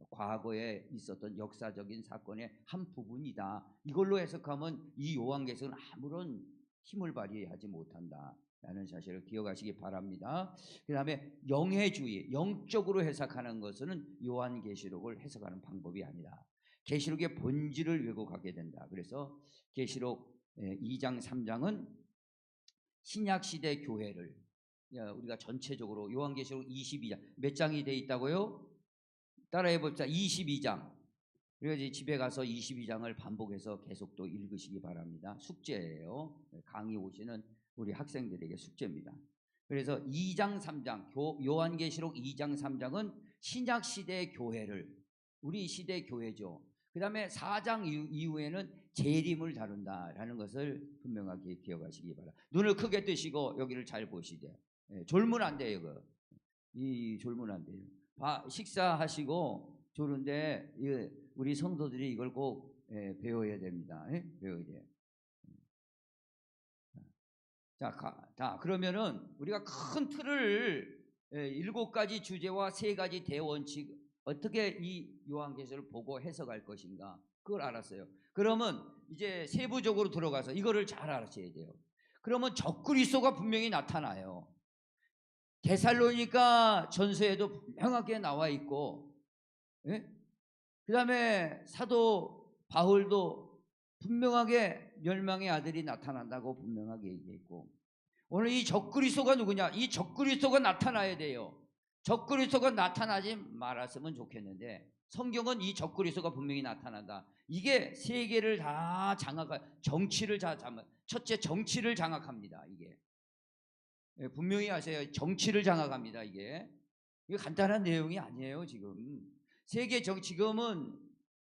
과거에 있었던 역사적인 사건의 한 부분이다. 이걸로 해석하면 이 요한계시록은 아무런 힘을 발휘하지 못한다라는 사실을 기억하시기 바랍니다. 그 다음에 영해주의, 영적으로 해석하는 것은 요한계시록을 해석하는 방법이 아니다. 계시록의 본질을 왜곡하게 된다. 그래서 계시록 2장 3장은 신약시대 교회를 우리가 전체적으로 요한계시록 22장 몇 장이 돼 있다고요? 따라해 봅시다. 22장. 그래서 집에 가서 22장을 반복해서 계속 또 읽으시기 바랍니다. 숙제예요. 강의 오시는 우리 학생들에게 숙제입니다. 그래서 2장 3장 요한계시록 2장 3장은 신약시대 교회를 우리 시대 교회죠. 그 다음에 4장 이후에는 재림을 다룬다라는 것을 분명하게 기억하시기 바랍니다. 눈을 크게 뜨시고 여기를 잘 보시되 졸면 안 돼요. 졸면 안 돼요. 식사하시고 졸은데 우리 성도들이 이걸 꼭 배워야 됩니다. 배워야 돼요. 자, 그러면은 우리가 큰 틀을 7가지 주제와 3가지 대원칙 어떻게 이 요한계시록을 보고 해석할 것인가 그걸 알았어요. 그러면 이제 세부적으로 들어가서 이거를 잘 알아셔야 돼요. 그러면 적그리스도가 분명히 나타나요. 데살로니가 전서에도 분명하게 나와 있고, 예? 그 다음에 사도 바울도 분명하게 멸망의 아들이 나타난다고 분명하게 얘기했고, 오늘 이 적그리스도가 누구냐? 이 적그리스도가 나타나야 돼요. 적그리스도가 나타나지 말았으면 좋겠는데 성경은 이 적그리스도가 분명히 나타난다. 이게 세계를 다 정치를 첫째 정치를 장악합니다. 이게 분명히 아세요. 정치를 장악합니다. 이게 간단한 내용이 아니에요. 지금 세계 지금은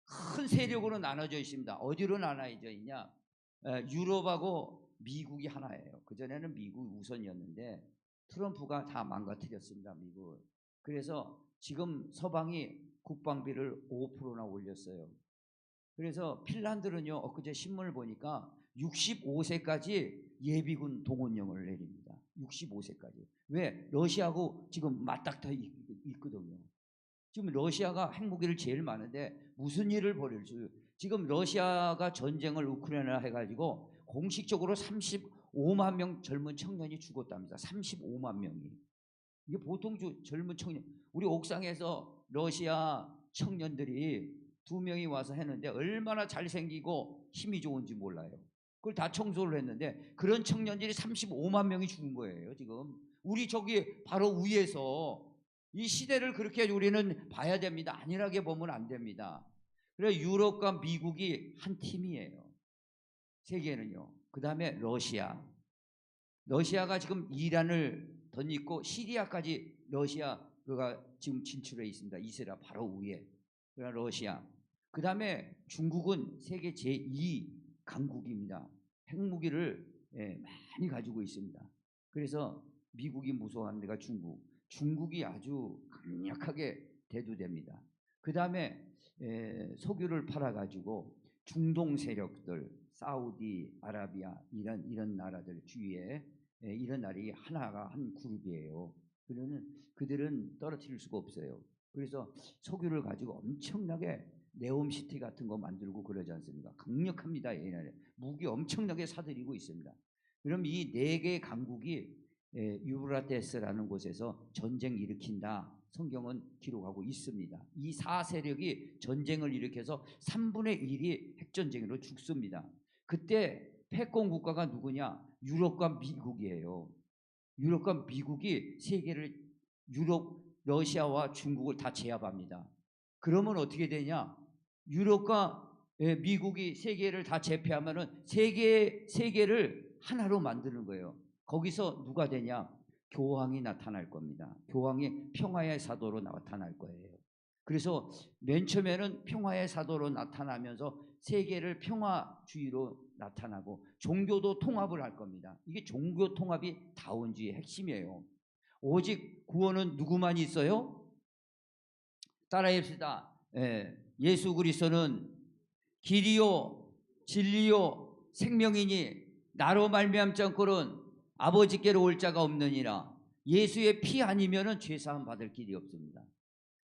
큰 세력으로 나눠져 있습니다. 어디로 나눠져 있냐? 유럽하고 미국이 하나예요. 그전에는 미국 우선이었는데 트럼프가 다 망가뜨렸습니다. 미국을. 그래서 지금 서방이 국방비를 5%나 올렸어요. 그래서 핀란드는요, 엊그제 신문을 보니까 65세까지 예비군 동원령을 내립니다. 65세까지. 왜? 러시아하고 지금 맞닥뜨려 있거든요. 지금 러시아가 핵무기를 제일 많은데 무슨 일을 벌일지. 지금 러시아가 전쟁을 우크라이나 해가지고 공식적으로 35만 명 젊은 청년이 죽었답니다. 35만 명이. 이게 보통 젊은 청년. 우리 옥상에서 러시아 청년들이 2명이 와서 했는데 얼마나 잘생기고 힘이 좋은지 몰라요. 그걸 다 청소를 했는데 그런 청년들이 35만 명이 죽은 거예요. 지금 우리 저기 바로 위에서 이 시대를 그렇게 우리는 봐야 됩니다. 안일하게 보면 안 됩니다. 그래서 유럽과 미국이 한 팀이에요. 세계는요. 그 다음에 러시아가 지금 이란을 덧입고 시리아까지 러시아가 지금 진출해 있습니다. 이스라엘 바로 위에. 그러나 러시아. 그 다음에 중국은 세계 제2 강국입니다. 핵무기를 많이 가지고 있습니다. 그래서 미국이 무서워하는 데가 중국이 아주 강력하게 대두됩니다. 그 다음에 석유를 팔아가지고 중동 세력들, 사우디, 아라비아 이런 나라들 주위에 이런 나라이 하나가 한 그룹이에요. 그들은 떨어뜨릴 수가 없어요. 그래서 석유를 가지고 엄청나게 네옴시티 같은 거 만들고 그러지 않습니까? 강력합니다. 옛날에 무기 엄청나게 사들이고 있습니다. 그럼 이 4개 강국이 유브라테스라는 곳에서 전쟁 일으킨다. 성경은 기록하고 있습니다. 이 4세력이 전쟁을 일으켜서 3분의 1이 핵전쟁으로 죽습니다. 그때 패권 국가가 누구냐? 유럽과 미국이에요. 유럽과 미국이 세계를 러시아와 중국을 다 제압합니다. 그러면 어떻게 되냐? 유럽과 미국이 세계를 다 제패하면은 세계를 하나로 만드는 거예요. 거기서 누가 되냐? 교황이 나타날 겁니다. 교황이 평화의 사도로 나타날 거예요. 그래서 맨 처음에는 평화의 사도로 나타나면서 세계를 평화주의로 나타나고 종교도 통합을 할 겁니다. 이게 종교 통합이 다원주의의 핵심이에요. 오직 구원은 누구만 있어요? 따라합시다. 예수 그리스도는 길이요 진리요 생명이니 나로 말미암지 않고는 아버지께로 올 자가 없느니라. 예수의 피 아니면은 죄 사함 받을 길이 없습니다.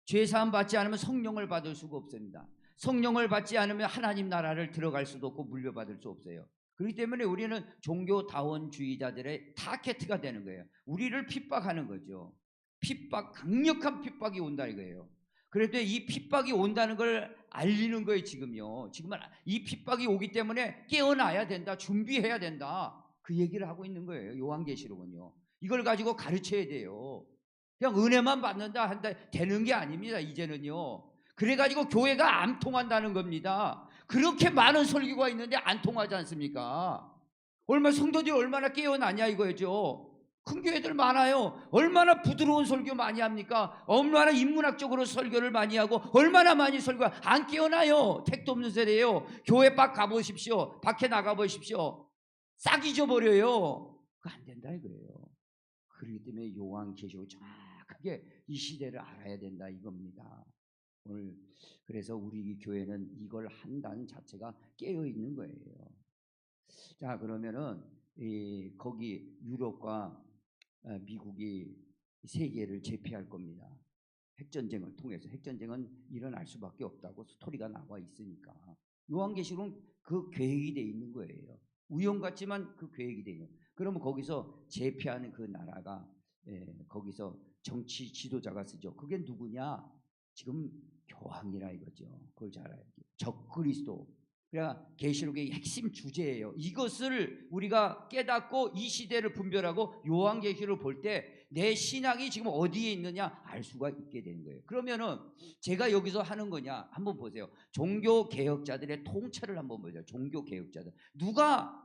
죄 사함 받지 않으면 성령을 받을 수가 없습니다. 성령을 받지 않으면 하나님 나라를 들어갈 수도 없고 물려받을 수 없어요. 그렇기 때문에 우리는 종교다원주의자들의 타겟가 되는 거예요. 우리를 핍박하는 거죠. 강력한 핍박이 온다 이거예요. 그래도 이 핍박이 온다는 걸 알리는 거예요. 지금요. 지금은 이 핍박이 오기 때문에 깨어나야 된다. 준비해야 된다. 그 얘기를 하고 있는 거예요. 요한계시록은요. 이걸 가지고 가르쳐야 돼요. 그냥 은혜만 받는다 한다 되는 게 아닙니다. 이제는요. 그래가지고 교회가 안 통한다는 겁니다. 그렇게 많은 설교가 있는데 안 통하지 않습니까? 성도들이 얼마나 깨어나냐 이거죠. 큰 교회들 많아요. 얼마나 부드러운 설교 많이 합니까? 얼마나 인문학적으로 설교를 많이 하고 얼마나 많이 안 깨어나요. 택도 없는 세대예요. 교회 밖 가보십시오. 밖에 나가보십시오. 싹 잊어버려요. 그거 안 된다 이거예요. 그렇기 때문에 요한계시록 정확하게 이 시대를 알아야 된다 이겁니다. 오늘 그래서 우리 교회는 이걸 한다는 자체가 깨어 있는 거예요. 자, 그러면은 거기 유럽과 미국이 세계를 제패할 겁니다. 핵전쟁을 통해서. 핵전쟁은 일어날 수밖에 없다고 스토리가 나와 있으니까. 요한계시록은 그 계획이 돼 있는 거예요. 우연 같지만 그 계획이 돼 있는 거예요. 그러면 거기서 제패하는 그 나라가 거기서 정치 지도자가 쓰죠. 그게 누구냐? 지금 교황이라 이거죠. 그걸 잘 알아요. 적그리스도. 그러니까 계시록의 핵심 주제예요. 이것을 우리가 깨닫고 이 시대를 분별하고 요한계시록을 볼 때 내 신앙이 지금 어디에 있느냐 알 수가 있게 되는 거예요. 그러면은 제가 여기서 하는 거냐 한번 보세요. 종교 개혁자들의 통찰을 한번 보세요. 종교 개혁자들 누가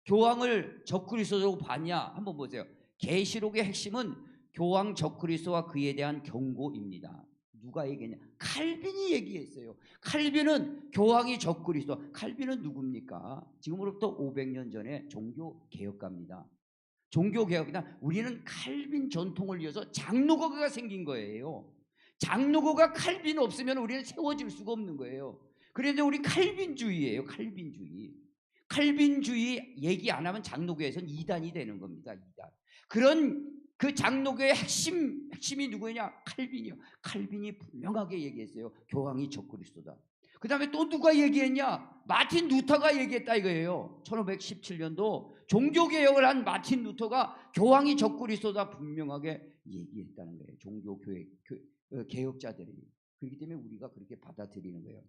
교황을 적그리스도로 봤냐 한번 보세요. 계시록의 핵심은 교황 적그리스도와 그에 대한 경고입니다. 누가 얘기했냐? 칼빈이 얘기했어요. 칼빈은 교황이 적그리스도. 칼빈은 누굽니까? 지금으로부터 500년 전에 종교 개혁가입니다. 종교 개혁이다. 우리는 칼빈 전통을 이어서 장로교가 생긴 거예요. 장로교가 칼빈 없으면 우리는 세워질 수가 없는 거예요. 그런데 우리 칼빈주의예요. 칼빈주의. 칼빈주의 얘기 안 하면 장로교에서는 이단이 되는 겁니다. 이단. 그런 그 장로교의 핵심이 누구냐? 칼빈이요. 칼빈이 분명하게 얘기했어요. 교황이 적그리스도다. 그 다음에 또 누가 얘기했냐? 마틴 루터가 얘기했다 이거예요. 1517년도 종교개혁을 한 마틴 루터가 교황이 적그리스도다 분명하게 얘기했다는 거예요. 개혁자들이. 그렇기 때문에 우리가 그렇게 받아들이는 거예요.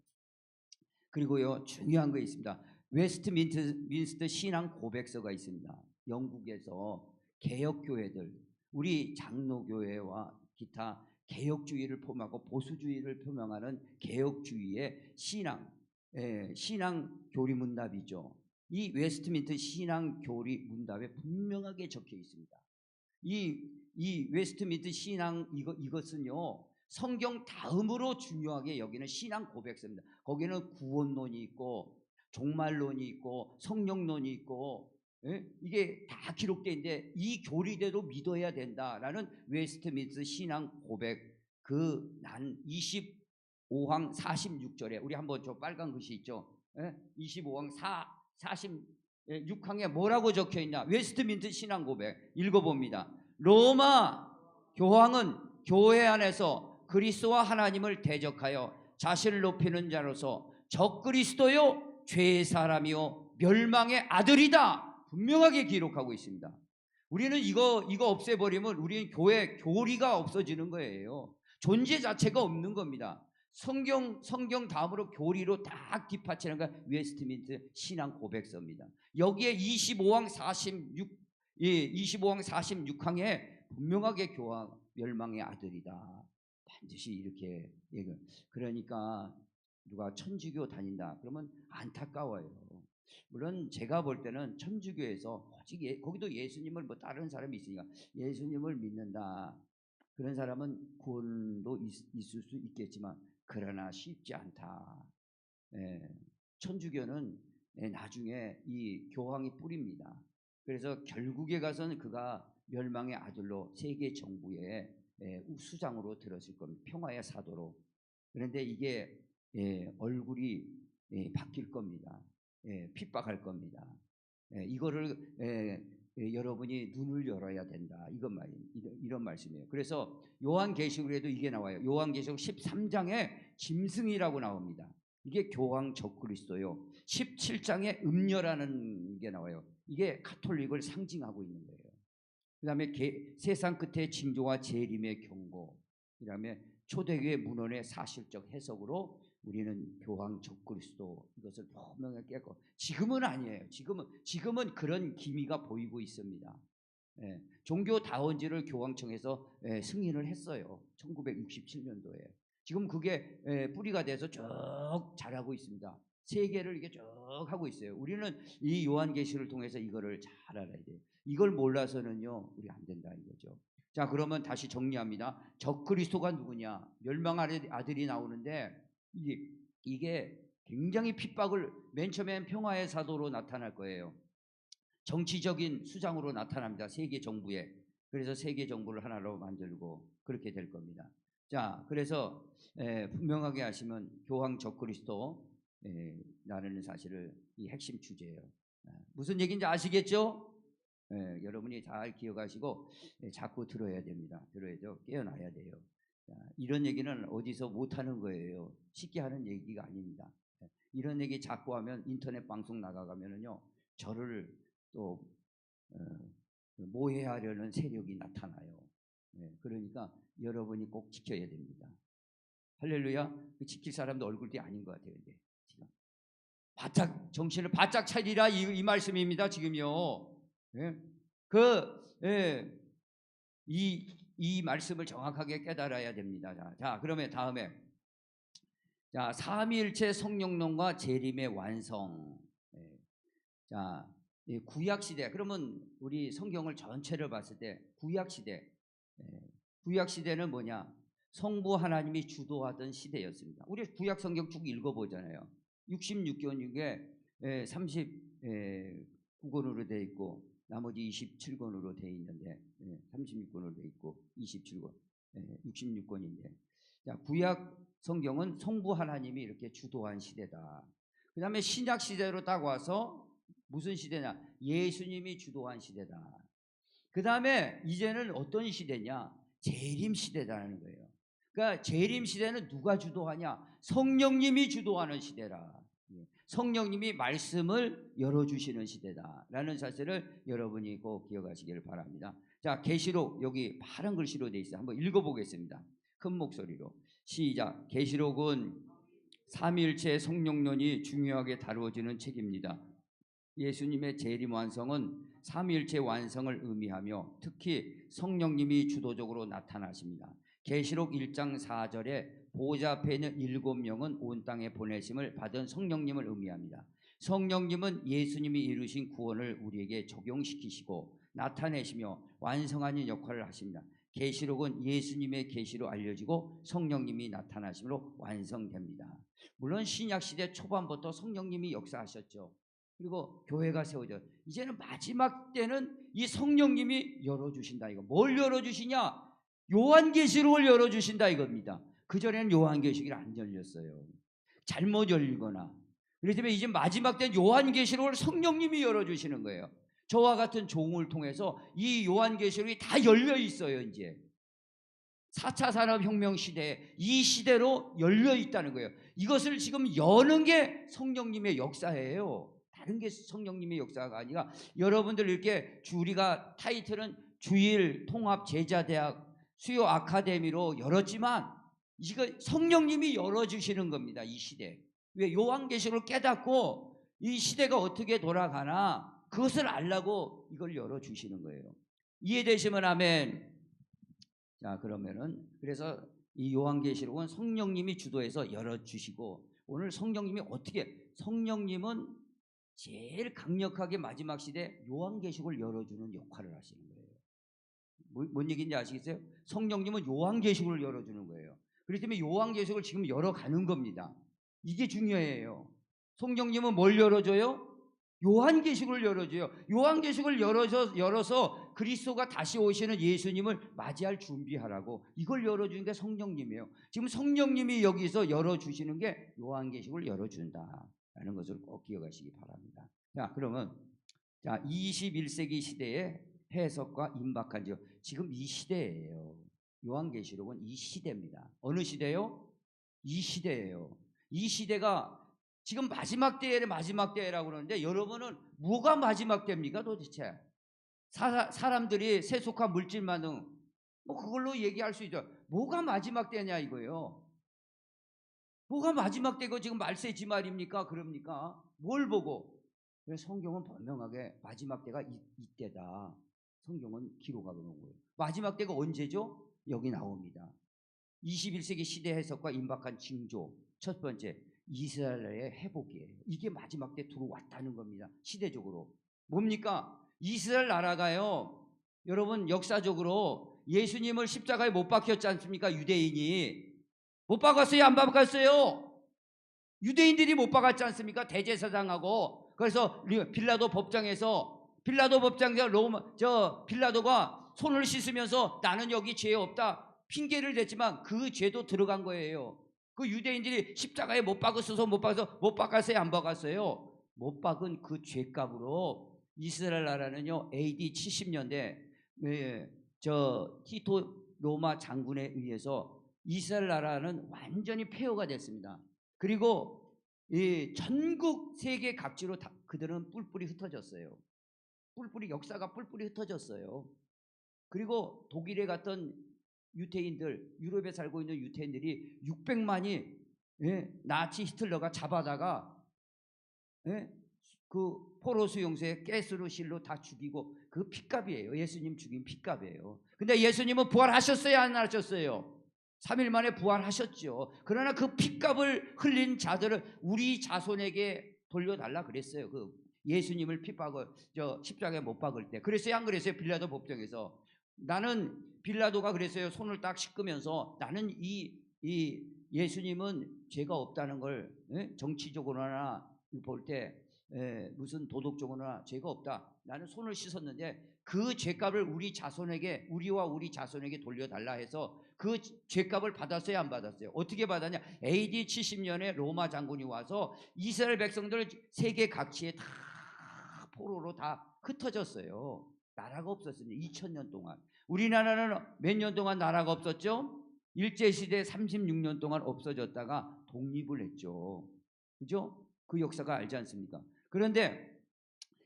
그리고요, 중요한 거 있습니다. 웨스트민스터 신앙 고백서가 있습니다. 영국에서 개혁교회들, 우리 장로교회와 기타 개혁주의를 포함하고 보수주의를 표명하는 개혁주의의 신앙 교리 문답이죠. 이 웨스트민스터 신앙 교리 문답에 분명하게 적혀 있습니다. 이 웨스트민스터 신앙 이것은요 성경 다음으로 중요하게 여기는 신앙 고백서입니다. 거기는 구원론이 있고 종말론이 있고 성령론이 있고 이게 다 기록되어 있는데 이 교리대로 믿어야 된다라는 웨스트민스터 신앙 고백 난 25항 46절에 우리 한번 저 빨간 글씨 있죠. 25항 46항에 뭐라고 적혀 있냐? 웨스트민스터 신앙 고백 읽어봅니다. 로마 교황은 교회 안에서 그리스도와 하나님을 대적하여 자신을 높이는 자로서 적그리스도요 죄의 사람이요 멸망의 아들이다 분명하게 기록하고 있습니다. 우리는 이거 없애버리면 우리는 교회 교리가 없어지는 거예요. 존재 자체가 없는 겁니다. 성경 다음으로 교리로 딱 뒷받치는 게 웨스트민스터 신앙 고백서입니다. 여기에 25항 46항에 분명하게 교황 멸망의 아들이다. 반드시 이렇게 얘기해요. 그러니까 누가 천주교 다닌다 그러면 안타까워요. 물론 제가 볼 때는 천주교에서 오직 거기도 예수님을 뭐 다른 사람이 있으니까 예수님을 믿는다. 그런 사람은 구원도 있을 수 있겠지만 그러나 쉽지 않다. 천주교는 나중에 이 교황이 뿌립니다. 그래서 결국에 가서는 그가 멸망의 아들로 세계 정부의 수장으로 들었을 겁니다. 평화의 사도로. 그런데 이게 얼굴이 바뀔 겁니다. 핍박할 겁니다. 이거를 여러분이 눈을 열어야 된다. 이런 말씀이에요. 그래서 요한계시록에도 이게 나와요. 요한계시록 13장에 짐승이라고 나옵니다. 이게 교황 적그리스도요. 17장에 음녀라는 게 나와요. 이게 가톨릭을 상징하고 있는 거예요. 그 다음에 세상 끝에 징조와 재림의 경고, 그 다음에 초대교회 문헌의 사실적 해석으로 우리는 교황 적그리스도 이것을 분명하게 깨고 지금은 아니에요. 지금은 그런 기미가 보이고 있습니다. 종교다원지를 교황청에서 승인을 했어요. 1967년도에. 지금 그게 뿌리가 돼서 쭉 자라고 있습니다. 세계를 이렇게 쭉 하고 있어요. 우리는 이 요한계시를 통해서 이거를 잘 알아야 돼요. 이걸 몰라서는요 우리 안 된다 이거죠. 자, 그러면 다시 정리합니다. 적그리스도가 누구냐? 멸망의 아들이 나오는데 이게 굉장히 핍박을 맨 처음엔 평화의 사도로 나타날 거예요. 정치적인 수장으로 나타납니다. 세계 정부에. 그래서 세계 정부를 하나로 만들고 그렇게 될 겁니다. 자, 그래서 분명하게 하시면 교황 적그리스도 라는 사실을 이 핵심 주제예요. 무슨 얘기인지 아시겠죠? 여러분이 잘 기억하시고 자꾸 들어야 됩니다. 들어야죠. 깨어나야 돼요. 이런 얘기는 어디서 못하는 거예요. 쉽게 하는 얘기가 아닙니다. 이런 얘기 자꾸 하면 인터넷 방송 나가면은요 저를 또 모해하려는 세력이 나타나요. 그러니까 여러분이 꼭 지켜야 됩니다. 할렐루야. 그 지킬 사람도 얼굴이 아닌 것 같아요. 이제 지금 바짝 정신을 바짝 차리라 이 말씀입니다. 지금요. 이 말씀을 정확하게 깨달아야 됩니다. 자, 그러면 다음에 자, 삼위일체 성령론과 재림의 완성. 자, 이 구약 시대. 그러면 우리 성경을 전체를 봤을 때 구약 시대. 구약 시대는 뭐냐? 성부 하나님이 주도하던 시대였습니다. 우리 구약 성경 쭉 읽어보잖아요. 66권 중에 39권으로 되어 있고 나머지 27권으로 되어 있는데 36권으로 되어 있고 27권, 66권인데 자, 구약 성경은 성부 하나님이 이렇게 주도한 시대다. 그 다음에 신약 시대로 딱 와서 무슨 시대냐? 예수님이 주도한 시대다. 그 다음에 이제는 어떤 시대냐? 재림 시대라는 거예요. 그러니까 재림 시대는 누가 주도하냐? 성령님이 주도하는 시대라. 성령님이 말씀을 열어주시는 시대다라는 사실을 여러분이 꼭 기억하시기를 바랍니다. 자, 계시록 여기 파란 글씨로 되어 있어요. 한번 읽어보겠습니다. 큰 목소리로 시작. 계시록은 삼위일체 성령론이 중요하게 다루어지는 책입니다. 예수님의 재림 완성은 삼위일체 완성을 의미하며 특히 성령님이 주도적으로 나타나십니다. 계시록 1장 4절에 보좌 앞에 있는 7명은 온 땅에 보내심을 받은 성령님을 의미합니다. 성령님은 예수님이 이루신 구원을 우리에게 적용시키시고 나타내시며 완성하는 역할을 하십니다. 계시록은 예수님의 계시로 알려지고 성령님이 나타나심으로 완성됩니다. 물론 신약시대 초반부터 성령님이 역사하셨죠. 그리고 교회가 세워져 이제는 마지막 때는 이 성령님이 열어주신다. 이거 뭘 열어주시냐? 요한계시록을 열어주신다 이겁니다. 그전에는 요한계시록이 안 열렸어요. 잘못 열리거나. 그렇다면 이제 마지막 때는 요한계시록을 성령님이 열어주시는 거예요. 저와 같은 종을 통해서 이 요한계시록이 다 열려 있어요. 이제 4차 산업혁명 시대에 이 시대로 열려 있다는 거예요. 이것을 지금 여는 게 성령님의 역사예요. 다른 게 성령님의 역사가 아니라 여러분들 이렇게 우리가 타이틀은 주일 통합 제자대학 수요 아카데미로 열었지만 이거 성령님이 열어주시는 겁니다. 이 시대. 왜? 요한계시록을 깨닫고 이 시대가 어떻게 돌아가나 그것을 알라고 이걸 열어주시는 거예요. 이해되시면 아멘. 자, 그러면은 그래서 이 요한계시록은 성령님이 주도해서 열어주시고 오늘 성령님이 성령님은 제일 강력하게 마지막 시대 요한계시록을 열어주는 역할을 하시는 거예요. 뭔 얘기인지 아시겠어요? 성령님은 요한계시록을 열어주는 거예요. 그렇기 때문에 요한계시록을 지금 열어가는 겁니다. 이게 중요해요. 성령님은 뭘 열어줘요? 요한계시록을 열어줘요. 요한계시록을 열어서 그리스도가 다시 오시는 예수님을 맞이할 준비하라고 이걸 열어주는 게 성령님이에요. 지금 성령님이 여기서 열어주시는 게 요한계시록을 열어준다라는 것을 꼭 기억하시기 바랍니다. 자, 그러면 21세기 시대의 해석과 임박한 지요. 지금 이 시대예요. 요한계시록은 이 시대입니다. 어느 시대요? 이 시대예요. 이 시대가 지금 마지막 때라고 그러는데 여러분은 뭐가 마지막 때입니까 도대체? 사람들이 세속화 물질만은 뭐 그걸로 얘기할 수 있죠. 뭐가 마지막 때냐 이거예요. 뭐가 마지막 때고 지금 말세지 말입니까? 그럽니까? 뭘 보고? 그래서 성경은 분명하게 마지막 때가 이때다. 성경은 기록하고 놓은 거예요. 마지막 때가 언제죠? 여기 나옵니다. 21세기 시대 해석과 임박한 징조. 첫 번째, 이스라엘의 회복이에요. 이게 마지막 때 들어왔다는 겁니다. 시대적으로. 뭡니까? 이스라엘 나라가요. 여러분 역사적으로 예수님을 십자가에 못 박혔지 않습니까? 유대인이. 못 박았어요? 안 박았어요? 유대인들이 못 박았지 않습니까? 대제사장하고. 그래서 빌라도 법정에서 빌라도가 손을 씻으면서 나는 여기 죄 없다 핑계를 댔지만 그 죄도 들어간 거예요. 그 유대인들이 십자가에 못 박았어요? 안 박았어요? 못 박은 그 죄값으로 이스라엘 나라는요 AD 70년대 티토 로마 장군에 의해서 이스라엘 나라는 완전히 폐허가 됐습니다. 그리고 전국 세계 각지로 그들은 뿔뿔이 흩어졌어요. 뿔뿔이 역사가 뿔뿔이 흩어졌어요. 그리고 독일에 갔던 유태인들, 유럽에 살고 있는 유태인들이 600만이 나치 히틀러가 잡아다가 그 포로 수용소에 가스로 실로 다 죽이고 그 핏값이에요. 예수님 죽인 핏값이에요. 근데 예수님은 부활하셨어요, 안 하셨어요? 3일 만에 부활하셨죠. 그러나 그 핏값을 흘린 자들을 우리 자손에게 돌려달라 그랬어요. 그 예수님을 십자가에 못 박을 때. 그랬어요, 안 그랬어요? 빌라도 법정에서. 나는 빌라도가 그랬어요. 손을 딱 씻으면서 나는 이 예수님은 죄가 없다는 걸 정치적으로나 볼 때 무슨 도덕적으로나 죄가 없다. 나는 손을 씻었는데 그 죄값을 우리와 우리 자손에게 돌려달라 해서 그 죄값을 받았어요, 안 받았어요? 어떻게 받았냐? AD 70년에 로마 장군이 와서 이스라엘 백성들 세계 각지에 다 포로로 다 흩어졌어요. 나라가 없었습니다. 2000년 동안. 우리나라는 몇 년 동안 나라가 없었죠? 일제시대 36년 동안 없어졌다가 독립을 했죠. 그죠? 그 역사가 알지 않습니까? 그런데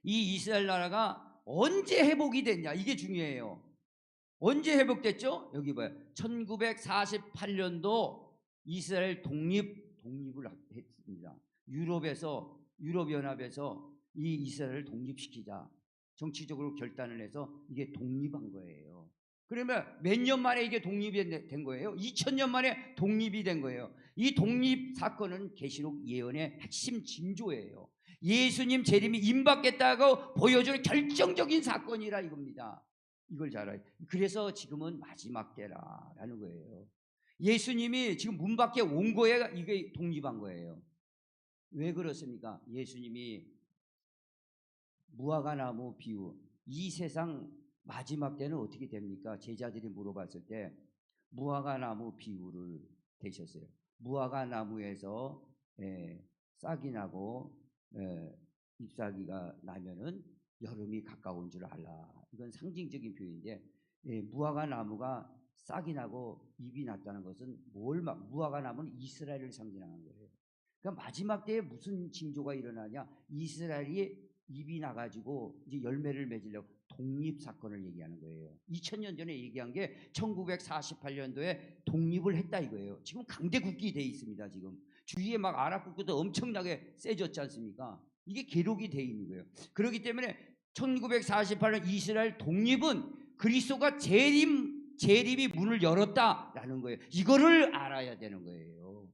이 이스라엘 나라가 언제 회복이 됐냐? 이게 중요해요. 언제 회복됐죠? 여기 봐요. 1948년도 이스라엘 독립을 했습니다. 유럽연합에서 이 이스라엘을 독립시키자. 정치적으로 결단을 해서 이게 독립한 거예요. 그러면 몇 년 만에 이게 독립이 된 거예요? 2000년 만에 독립이 된 거예요. 이 독립 사건은 계시록 예언의 핵심 징조예요. 예수님 재림이 임박했다고 보여줄 결정적인 사건이라 이겁니다. 이걸 잘 알아요. 그래서 지금은 마지막 때라라는 거예요. 예수님이 지금 문 밖에 온 거예요. 이게 독립한 거예요. 왜 그렇습니까? 예수님이 무화과나무 비유, 이 세상 마지막 때는 어떻게 됩니까? 제자들이 물어봤을 때 무화과나무 비유를 대셨어요. 무화과나무에서 싹이 나고 잎사귀가 나면은 여름이 가까운 줄 알라. 이건 상징적인 표현인데 무화과나무가 싹이 나고 잎이 났다는 것은 무화과나무는 이스라엘을 상징하는 거예요. 그러니까 마지막 때에 무슨 징조가 일어나냐? 이스라엘이 잎이 나가지고 이제 열매를 맺으려고 독립사건을 얘기하는 거예요. 2000년 전에 얘기한 게 1948년도에 독립을 했다 이거예요. 지금 강대국기 돼 있습니다. 지금 주위에 막 아랍 국가도 엄청나게 세졌지 않습니까? 이게 기록이 돼 있는 거예요. 그렇기 때문에 1948년 이스라엘 독립은 그리스도가 재림이 문을 열었다라는 거예요. 이거를 알아야 되는 거예요.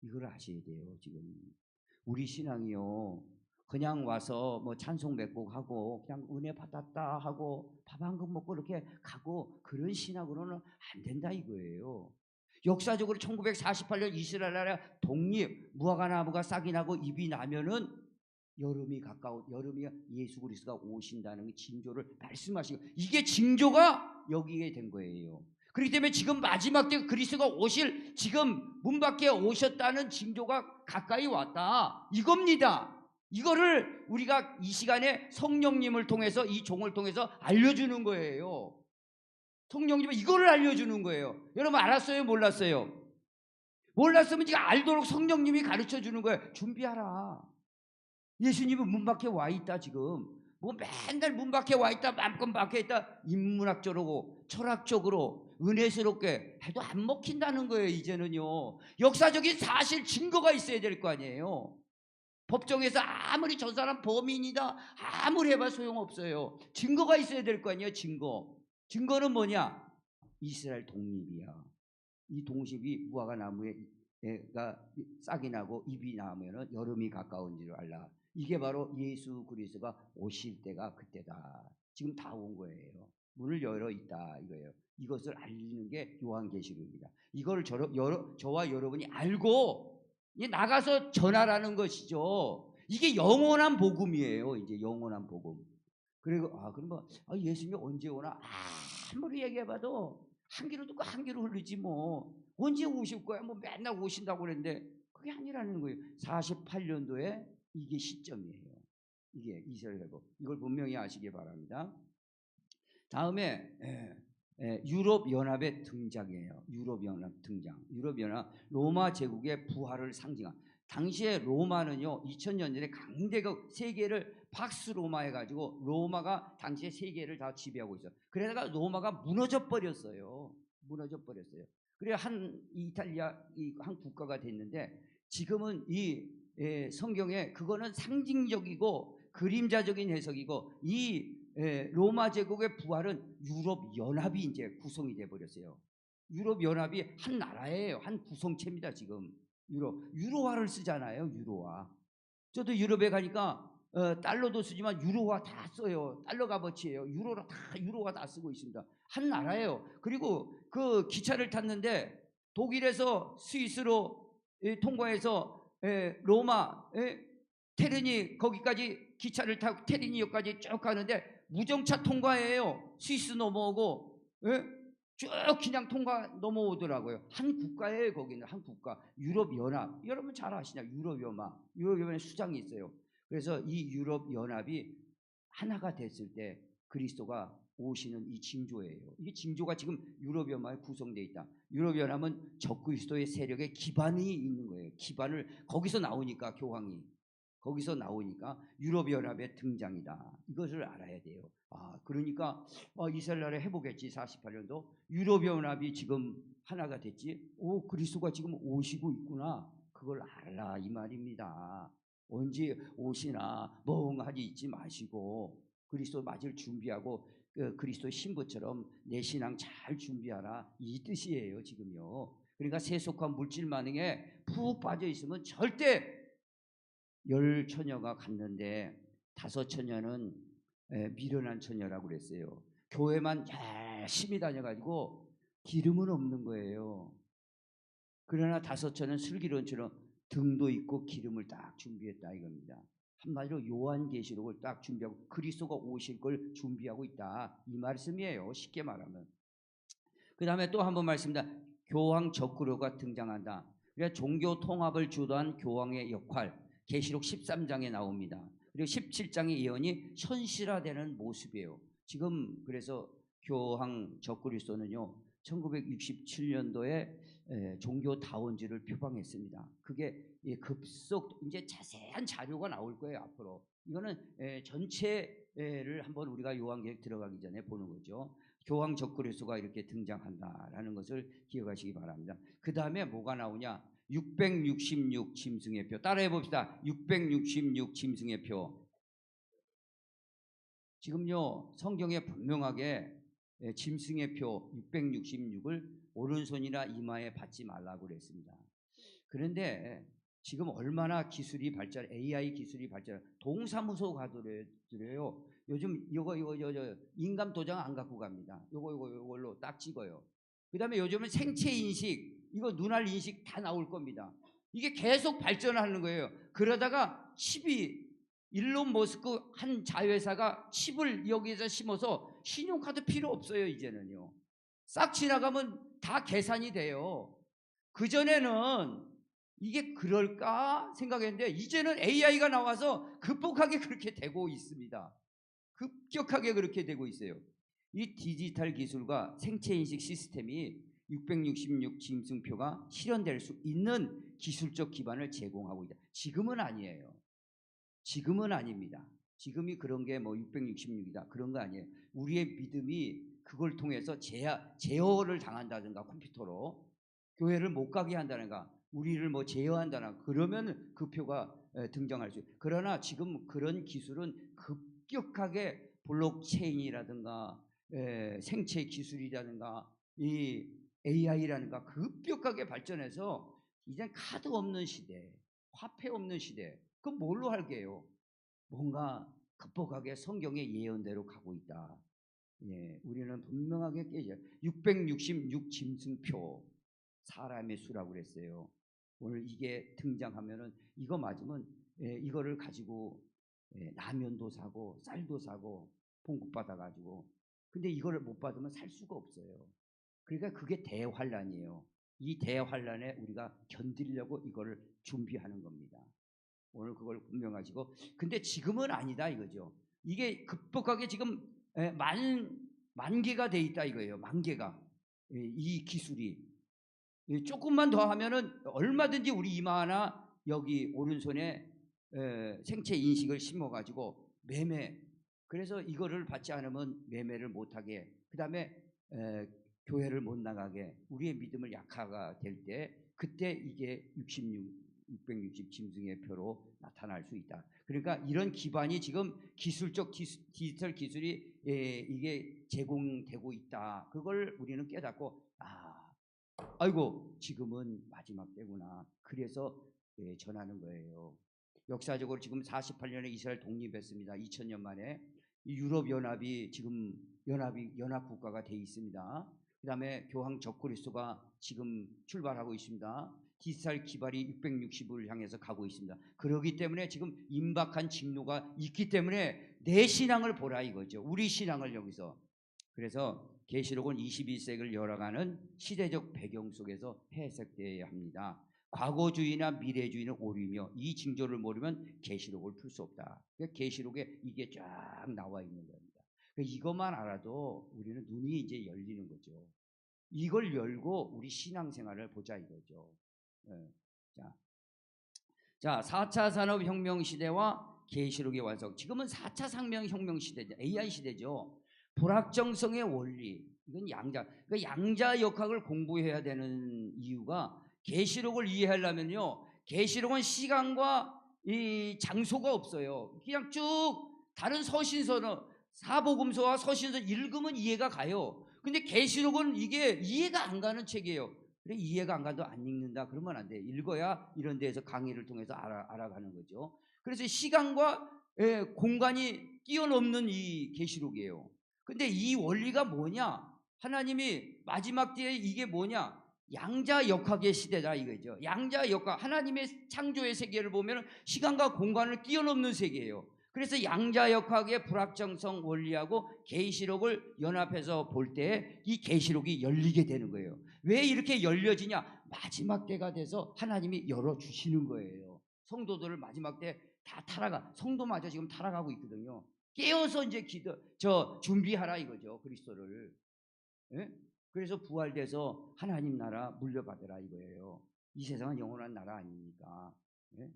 이걸 아셔야 돼요. 지금 우리 신앙이요, 그냥 와서 뭐 찬송 몇 곡 하고 그냥 은혜 받았다 하고 밥 한 그릇 먹고 이렇게 가고 그런 신학으로는 안 된다 이거예요. 역사적으로 1948년 이스라엘 나라 독립, 무화과나무가 싹이 나고 잎이 나면은 여름이 예수 그리스도가 오신다는 징조를 말씀하시고, 이게 징조가 여기에 된 거예요. 그렇기 때문에 지금 마지막 때 그리스도가 오실, 지금 문 밖에 오셨다는 징조가 가까이 왔다 이겁니다. 이거를 우리가 이 시간에 성령님을 통해서, 이 종을 통해서 알려주는 거예요. 성령님은 이거를 알려주는 거예요. 여러분 알았어요? 몰랐어요? 몰랐으면 지금 알도록 성령님이 가르쳐주는 거예요. 준비하라. 예수님은 문 밖에 와 있다. 지금 뭐 맨날 문 밖에 와 있다, 마음껏 밖에 있다, 인문학적으로 철학적으로 은혜스럽게 해도 안 먹힌다는 거예요. 이제는요, 역사적인 사실 증거가 있어야 될 거 아니에요. 법정에서 아무리 저 사람 범인이다 아무리 해봐 소용없어요. 증거가 있어야 될 거 아니에요. 증거는 뭐냐? 이스라엘 독립이야. 이 독립이 무화과나무에가 싹이 나고 잎이 나면은 여름이 가까운 줄 알라. 이게 바로 예수 그리스도가 오실 때가 그때다. 지금 다 온 거예요. 문을 열어 있다 이거예요. 이것을 알리는 게 요한계시록입니다. 이걸 저와 여러분이 알고 나가서 전하라는 것이죠. 이게 영원한 복음이에요. 이제 영원한 복음. 그리고 그럼 뭐 예수님이 언제 오나 아무리 얘기해봐도 한 귀로 듣고 한 귀로 흐르지 뭐. 언제 오실 거야? 뭐 맨날 오신다고 그랬는데 그게 아니라는 거예요. 48년도에 이게 시점이에요. 이게 이스라엘 회복. 이걸 분명히 아시기 바랍니다. 다음에 유럽연합의 등장이에요. 유럽연합 등장. 유럽연합, 로마 제국의 부활을 상징한. 당시에 로마는요 2000년 전에 강대국 세계를 박스 로마 해가지고 로마가 당시에 세계를 다 지배하고 있어요. 그러다가 로마가 무너져 버렸어요. 무너져 버렸어요. 그래 한 이탈리아 한 국가가 됐는데 지금은 이 성경에 그거는 상징적이고 그림자적인 해석이고 이 로마 제국의 부활은 유럽 연합이 이제 구성이 돼 버렸어요. 유럽 연합이 한 나라예요. 한 구성체입니다. 지금 유로화를 쓰잖아요. 유로화. 저도 유럽에 가니까 달러도 쓰지만 유로화 다 써요. 달러 값어치예요. 유로화 다 쓰고 있습니다. 한 나라예요. 그리고 그 기차를 탔는데 독일에서 스위스로 통과해서 로마 테르니 거기까지 기차를 타고 테르니역까지 쭉 가는데 무정차 통과해요. 스위스 넘어오고 쭉 그냥 넘어오더라고요. 한 국가예요. 거기는 한 국가. 유럽연합. 여러분 잘 아시냐? 유럽연합에 수장이 있어요. 그래서 이 유럽연합이 하나가 됐을 때 그리스도가 오시는 이 징조예요. 이게 징조가 지금 유럽연합에 구성되어 있다. 유럽연합은 적그리스도의 세력의 기반이 있는 거예요. 기반을 거기서 나오니까 교황이. 거기서 나오니까 유럽연합의 등장이다. 이것을 알아야 돼요. 그러니까 이스라엘 나라 회복했지 48년도. 유럽연합이 지금 하나가 됐지. 그리스도가 지금 오시고 있구나. 그걸 알라 이 말입니다. 언제 오시나 멍하니 있지 마시고 그리스도 맞을 준비하고 그리스도 신부처럼 내 신앙 잘 준비하라 이 뜻이에요 지금요. 그러니까 세속화 물질 만행에 푹 빠져 있으면 절대 10처녀가 갔는데 5처녀는 미련한 처녀라고 그랬어요. 교회만 열심히 다녀가지고 기름은 없는 거예요. 그러나 5처는 슬기로운처럼 등도 있고 기름을 딱 준비했다 이겁니다. 한마디로 요한계시록을 딱 준비하고 그리스도가 오실 걸 준비하고 있다 이 말씀이에요. 쉽게 말하면. 그 다음에 또 한 번 말씀입니다. 교황 적그리스도가 등장한다. 그래서 종교 통합을 주도한 교황의 역할 계시록 13장에 나옵니다. 그리고 17장의 예언이 현실화되는 모습이에요. 지금 그래서 교황 적그리스도는요 1967년도에 종교다원주의를 표방했습니다. 그게 급속 이제 자세한 자료가 나올 거예요 앞으로. 이거는 전체를 한번 우리가 요한계획 들어가기 전에 보는 거죠. 교황 적그리스도가 이렇게 등장한다라는 것을 기억하시기 바랍니다. 그 다음에 뭐가 나오냐? 666 짐승의 표. 따라해 봅시다. 666 짐승의 표. 지금요 성경에 분명하게 짐승의 표 666을 오른손이나 이마에 받지 말라고 그랬습니다. 그런데 지금 얼마나 기술이 발전, AI 기술이 발전, 동사무소 가더라도요 요즘 이거 인감 도장 안 갖고 갑니다. 요걸로 딱 찍어요. 그 다음에 요즘은 생체 인식, 이거 눈알 인식 다 나올 겁니다. 이게 계속 발전하는 거예요. 그러다가 칩이 일론 머스크 한 자회사가 칩을 여기에서 심어서 신용카드 필요 없어요. 이제는요. 싹 지나가면 다 계산이 돼요. 그전에는 이게 그럴까 생각했는데 이제는 AI가 나와서 급격하게 그렇게 되고 있습니다. 급격하게 그렇게 되고 있어요. 이 디지털 기술과 생체인식 시스템이 666 짐승표가 실현될 수 있는 기술적 기반을 제공하고 있다. 지금은 아니에요. 지금은 아닙니다. 지금이 그런 게 뭐 666이다 그런 거 아니에요. 우리의 믿음이 그걸 통해서 제어를 당한다든가 컴퓨터로 교회를 못 가게 한다든가 우리를 뭐 제어한다든가 그러면 그 표가 등장할 수 있어요. 그러나 지금 그런 기술은 급격하게 블록체인이라든가 생체 기술이라든가 이 AI라든가 급격하게 발전해서 이젠 카드 없는 시대, 화폐 없는 시대. 그럼 뭘로 할게요? 뭔가 급격하게 성경의 예언대로 가고 있다. 우리는 분명하게 깨져. 666 짐승표 사람의 수라고 그랬어요. 오늘 이게 등장하면은 이거 맞으면 이거를 가지고 라면도 사고 쌀도 사고 봉급 받아가지고 근데 이거를 못 받으면 살 수가 없어요. 그러니까 그게 대환란이에요. 이 대환란에 우리가 견디려고 이거를 준비하는 겁니다. 오늘 그걸 분명하시고 근데 지금은 아니다 이거죠. 이게 급격하게 지금 만개가 돼 있다 이거예요. 만개가 이 기술이 조금만 더 하면은 얼마든지 우리 이마 하나 여기 오른손에 생체 인식을 심어가지고 매매. 그래서 이거를 받지 않으면 매매를 못하게. 그 다음에 교회를 못 나가게. 우리의 믿음을 약화가 될 때 그때 이게 660 짐승의 표로 나타날 수 있다. 그러니까 이런 기반이 지금 기술적 디지털 기술이 이게 제공되고 있다. 그걸 우리는 깨닫고 아이고 지금은 마지막 때구나. 그래서 전하는 거예요. 역사적으로 지금 48년에 이스라엘 독립했습니다. 2000년 만에 이 유럽 연합이 지금 연합 국가가 돼 있습니다. 그다음에 교황 적그리스도가 지금 출발하고 있습니다. 디지털 기발이 660을 향해서 가고 있습니다. 그렇기 때문에 지금 임박한 직로가 있기 때문에 내 신앙을 보라 이거죠. 우리 신앙을 여기서. 그래서 계시록은 21세기를 열어가는 시대적 배경 속에서 해석되어야 합니다. 과거주의나 미래주의는 오류며 이 징조를 모르면 계시록을 풀 수 없다. 그러니까 계시록에 이게 쫙 나와 있는 겁니다. 그러니까 이것만 알아도 우리는 눈이 이제 열리는 거죠. 이걸 열고 우리 신앙생활을 보자 이거죠. 자, 4차 산업혁명 시대와 계시록의 완성. 지금은 4차 산업혁명 시대죠. AI 시대죠. 불확정성의 원리. 이건 그러니까 양자 역학을 공부해야 되는 이유가 계시록을 이해하려면요. 계시록은 시간과 이 장소가 없어요. 그냥 쭉 다른 서신서는 사복음서와 서신서 읽으면 이해가 가요. 근데 계시록은 이게 이해가 안 가는 책이에요. 그래 이해가 안 가도 안 읽는다 그러면 안 돼. 읽어야 이런 데에서 강의를 통해서 알아가는 거죠. 그래서 시간과 공간이 뛰어넘는 이 계시록이에요. 근데 이 원리가 뭐냐? 하나님이 마지막 때에 이게 뭐냐? 양자 역학의 시대다 이거죠. 양자 역학. 하나님의 창조의 세계를 보면 시간과 공간을 뛰어넘는 세계예요. 그래서 양자 역학의 불확정성 원리하고 계시록을 연합해서 볼 때 이 계시록이 열리게 되는 거예요. 왜 이렇게 열려지냐? 마지막 때가 돼서 하나님이 열어주시는 거예요. 성도들을 마지막 때 다 성도마저 지금 타락하고 있거든요. 깨어서 이제 준비하라 이거죠. 그리스도를. 예? 그래서 부활돼서 하나님 나라 물려받으라 이거예요. 이 세상은 영원한 나라 아닙니까? 예?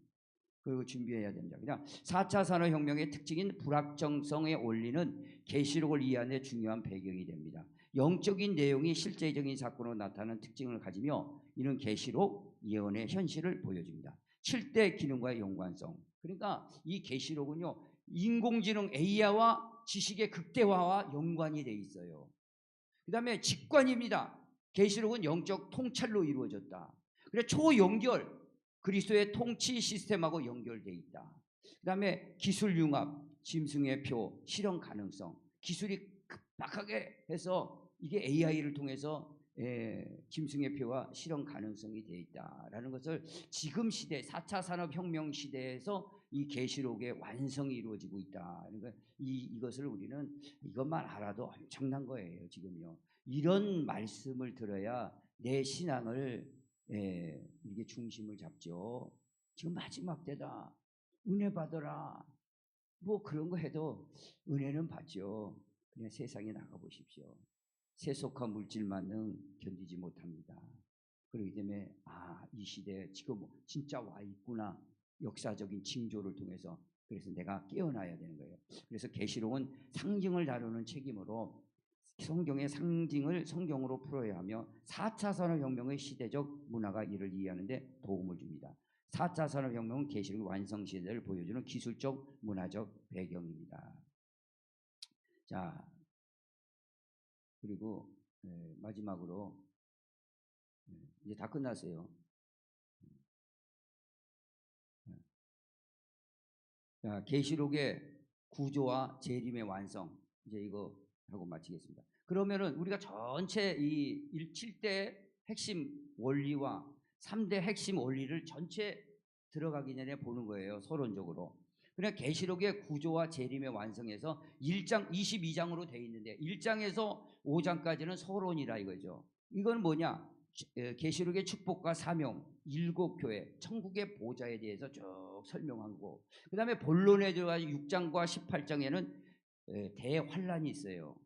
그리고 준비해야 됩니다. 그냥 4차 산업혁명의 특징인 불확정성의 원리는 계시록을 이해하는 데 중요한 배경이 됩니다. 영적인 내용이 실제적인 사건으로 나타나는 특징을 가지며 이는 계시록 예언의 현실을 보여줍니다. 7대 기능과의 연관성. 그러니까 이 계시록은요. 인공지능 AI와 지식의 극대화와 연관이 돼 있어요. 그 다음에 직관입니다. 계시록은 영적 통찰로 이루어졌다. 그래서 초연결, 그리스도의 통치 시스템하고 연결되어 있다. 그 다음에 기술 융합, 짐승의 표, 실현 가능성. 기술이 급박하게 해서 이게 AI를 통해서 짐승의 표와 실현 가능성이 되어 있다라는 것을 지금 시대 4차 산업혁명 시대에서 이 계시록의 완성이 이루어지고 있다. 그러니까 이것을 우리는 이것만 알아도 엄청난 거예요. 지금요. 이런 말씀을 들어야 내 신앙을 이게 중심을 잡죠. 지금 마지막 때다. 은혜 받아라. 뭐 그런 거 해도 은혜는 받죠. 그냥 세상에 나가보십시오. 세속화 물질만은 견디지 못합니다. 그렇기 때문에 이 시대에 지금 진짜 와 있구나. 역사적인 징조를 통해서. 그래서 내가 깨어나야 되는 거예요. 그래서 계시록은 상징을 다루는 책이므로 성경의 상징을 성경으로 풀어야 하며 4차 산업혁명의 시대적 문화가 이를 이해하는 데 도움을 줍니다. 4차 산업혁명은 계시록의 완성시대를 보여주는 기술적 문화적 배경입니다. 자, 그리고 마지막으로 이제 다 끝났어요. 자, 계시록의 구조와 재림의 완성. 이제 이거 하고 마치겠습니다. 그러면은 우리가 전체 이 7대 핵심 원리와 3대 핵심 원리를 전체 들어가기 전에 보는 거예요. 서론적으로. 그냥 계시록의 구조와 재림의 완성에서 1장 22장으로 되어 있는데 1장에서 5장까지는 서론이라 이거죠. 이건 뭐냐? 계시록의 축복과 사명, 7교회, 천국의 보좌에 대해서 쭉 설명하고 그 다음에 본론에 들어가서 6장과 18장에는 대환란이 있어요.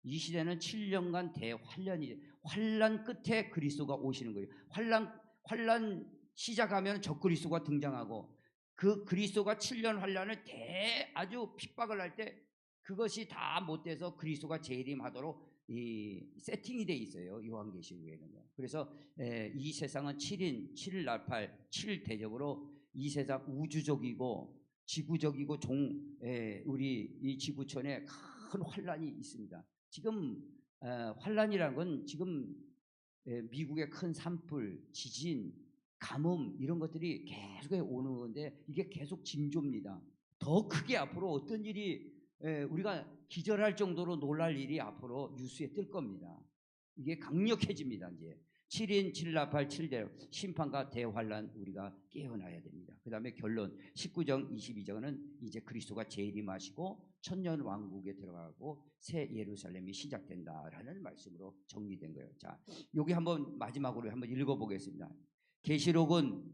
이 시대는 7년간 대환란이, 환란 끝에 그리스도가 오시는 거예요. 환란 시작하면 적그리스도가 등장하고 그 그리스도가 7년 환란을 아주 핍박을 할 때 그것이 다 못돼서 그리스도가 재림하도록 이 세팅이 돼 있어요. 요한계시록에는요. 그래서 이 세상은 7인 7나팔 7대접으로 이 세상 우주적이고 지구적이고 우리 이 지구촌에 큰 환란이 있습니다. 지금 환란이라는 건 지금 미국의 큰 산불, 지진, 가뭄 이런 것들이 계속 오는 건데 이게 계속 징조입니다. 더 크게 앞으로 어떤 일이 우리가 기절할 정도로 놀랄 일이 앞으로 뉴스에 뜰 겁니다. 이게 강력해집니다. 이제 7인 7나팔 7대 심판과 대환란 우리가 깨어나야 됩니다. 그 다음에 결론 19장 22장은 이제 그리스도가 재림하시고 천년 왕국에 들어가고 새 예루살렘이 시작된다라는 말씀으로 정리된 거예요. 자, 여기 한번 마지막으로 한번 읽어보겠습니다. 계시록은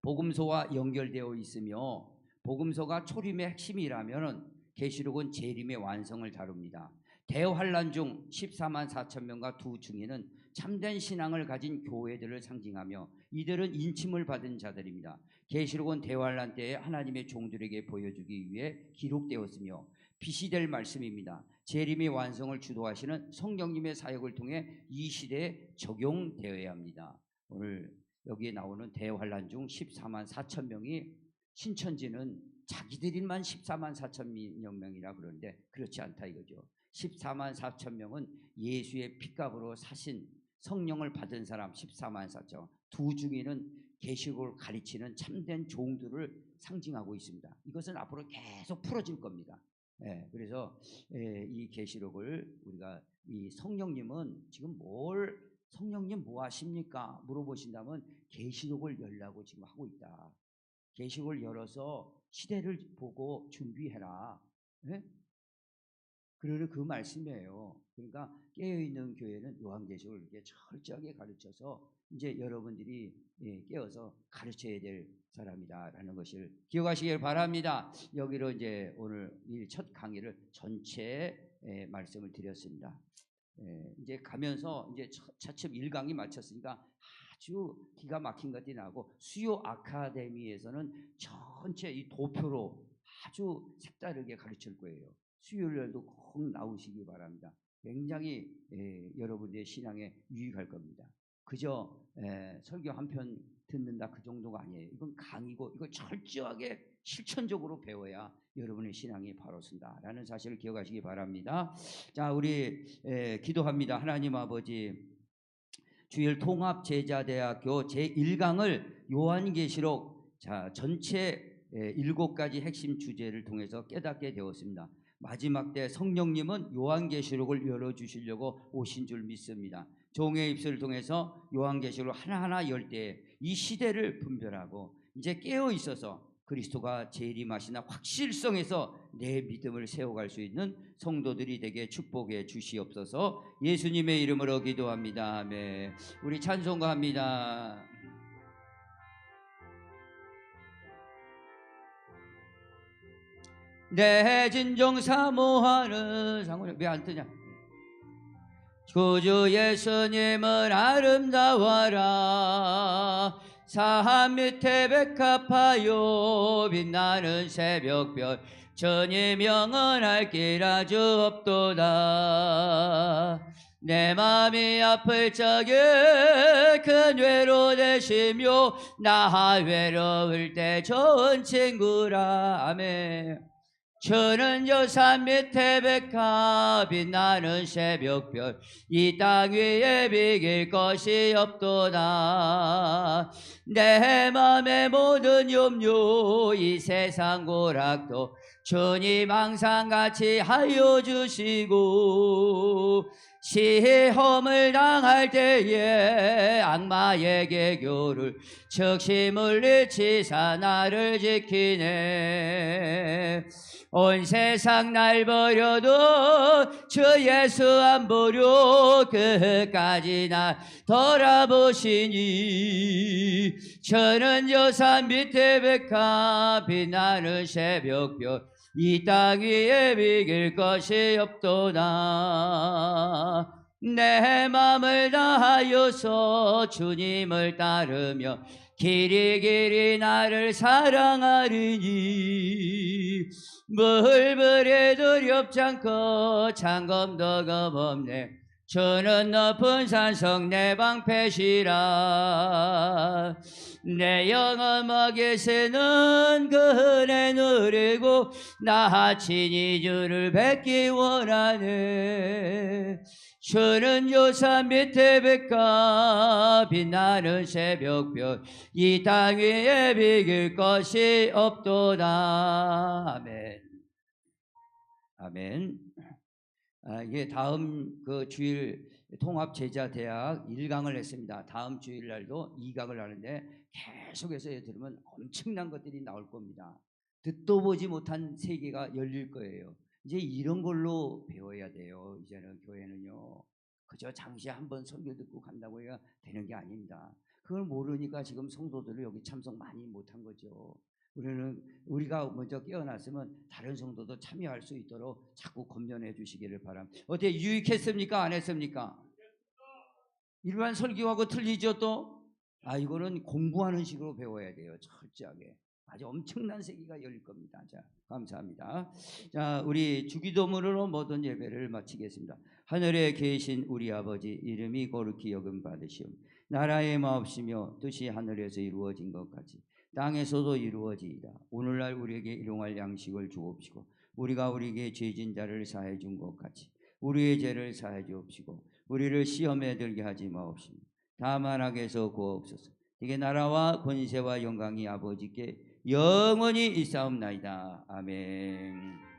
복음서와 연결되어 있으며 복음서가 초림의 핵심이라면 계시록은 재림의 완성을 다룹니다. 대환란 중 14만 4천 명과 두 중에는 참된 신앙을 가진 교회들을 상징하며 이들은 인침을 받은 자들입니다. 계시록은 대환란 때에 하나님의 종들에게 보여주기 위해 기록되었으며 빛이 될 말씀입니다. 재림의 완성을 주도하시는 성령님의 사역을 통해 이 시대에 적용되어야 합니다. 오늘 여기에 나오는 대환란 중 14만 4천 명이 신천지는 자기들만 14만 4천 명이라 그러는데 그렇지 않다 이거죠. 14만 4천 명은 예수의 핏값으로 사신 성령을 받은 사람 14만 4천, 두 중에는 계시록을 가르치는 참된 종들을 상징하고 있습니다. 이것은 앞으로 계속 풀어질 겁니다. 그래서 이 계시록을 우리가 이 성령님은 지금 성령님 뭐 하십니까? 물어보신다면 계시록을 열라고 지금 하고 있다. 계시록을 열어서 시대를 보고 준비해라. 그러는 그 말씀이에요. 그러니까 깨어있는 교회는 요한계시록을 이렇게 철저하게 가르쳐서 이제 여러분들이 깨어서 가르쳐야 될 사람이다라는 것을 기억하시길 바랍니다. 여기로 이제 오늘 이 첫 강의를 전체 말씀을 드렸습니다. 이제 가면서 이제 차츰 1강이 마쳤으니까 아주 기가 막힌 것들이 나고 수요 아카데미에서는 전체 이 도표로 아주 색다르게 가르칠 거예요. 수요일날도 꼭 나오시기 바랍니다. 굉장히 여러분의 신앙에 유익할 겁니다. 그저 설교 한 편 듣는다 그 정도가 아니에요. 이건 강의고 이걸 철저하게 실천적으로 배워야 여러분의 신앙이 바로 선다라는 사실을 기억하시기 바랍니다. 자, 우리 기도합니다. 하나님 아버지, 주일 통합제자대학교 제1강을 요한계시록 전체 7가지 핵심 주제를 통해서 깨닫게 되었습니다. 마지막 때 성령님은 요한계시록을 열어주시려고 오신 줄 믿습니다. 종의 입술을 통해서 요한계시록을 하나하나 열 때 이 시대를 분별하고 이제 깨어 있어서 그리스도가 재림하시나 확실성에서 내 믿음을 세워갈 수 있는 성도들이 되게 축복해 주시옵소서. 예수님의 이름으로 기도합니다. 아멘. 우리 찬송가합니다. 내 진정 사모하는 상호를 왜 안 뜨냐? 구주 예수님은 아름다워라. 산 밑에 백합하여 빛나는 새벽별 주님 영원할 길 아주 없도다. 내 맘이 아플 적에 큰 외로 되시며 나 외로울 때 좋은 친구라. 아멘. 저는 저 산 밑에 백합 빛나는 새벽별 이 땅 위에 비길 것이 없도다. 내 맘의 모든 염려 이 세상 고락도 주님 항상 같이 하여 주시고 시험을 당할 때에 악마의 개교를 즉시 물리치사 나를 지키네. 온 세상 날 버려도 주 예수 안 버려 끝까지 날 돌아보시니 저는 저 산 밑에 백합 빛나는 새벽별 이 땅 위에 비길 것이 없도다. 내 맘을 다하여서 주님을 따르며 길이 나를 사랑하리니 뭘 버려도 렵잖고 창검도 겁없네 저는 높은 산성 내 방패시라 내 영혼 먹이 새는 그네 누리고 나 친히 주를 뵙기 원하네 주는 요산 밑에 백가 빛나는 새벽별 이 땅 위에 비길 것이 없도다 아멘 아멘 이게 다음 그 주일 통합제자대학 1강을 했습니다. 다음 주일날도 2강을 하는데 계속해서 들으면 엄청난 것들이 나올 겁니다. 듣도 보지 못한 세계가 열릴 거예요. 이제 이런 걸로 배워야 돼요. 이제는 교회는요. 그저 잠시 한번 설교 듣고 간다고 해야 되는 게 아닙니다. 그걸 모르니까 지금 성도들을 여기 참석 많이 못한 거죠. 우리가 먼저 깨어났으면 다른 성도도 참여할 수 있도록 자꾸 권면해 주시기를 바랍니다. 어때 유익했습니까? 안 했습니까? 일반 설교하고 틀리죠 또? 이거는 공부하는 식으로 배워야 돼요. 철저하게. 아주 엄청난 세계가 열릴 겁니다. 자, 감사합니다. 자, 우리 주기도문으로 모든 예배를 마치겠습니다. 하늘에 계신 우리 아버지 이름이 거룩히 여김 받으시오. 나라의 마옵시며 뜻이 하늘에서 이루어진 것 같이 땅에서도 이루어지이다. 오늘날 우리에게 일용할 양식을 주옵시고 우리가 우리에게 죄진 자를 사해 준 것 같이 우리의 죄를 사해 주옵시고 우리를 시험에 들게 하지 마옵시며 다만 악에서 구하옵소서. 이게 나라와 권세와 영광이 아버지께 영원히 있사옵나이다. 아멘.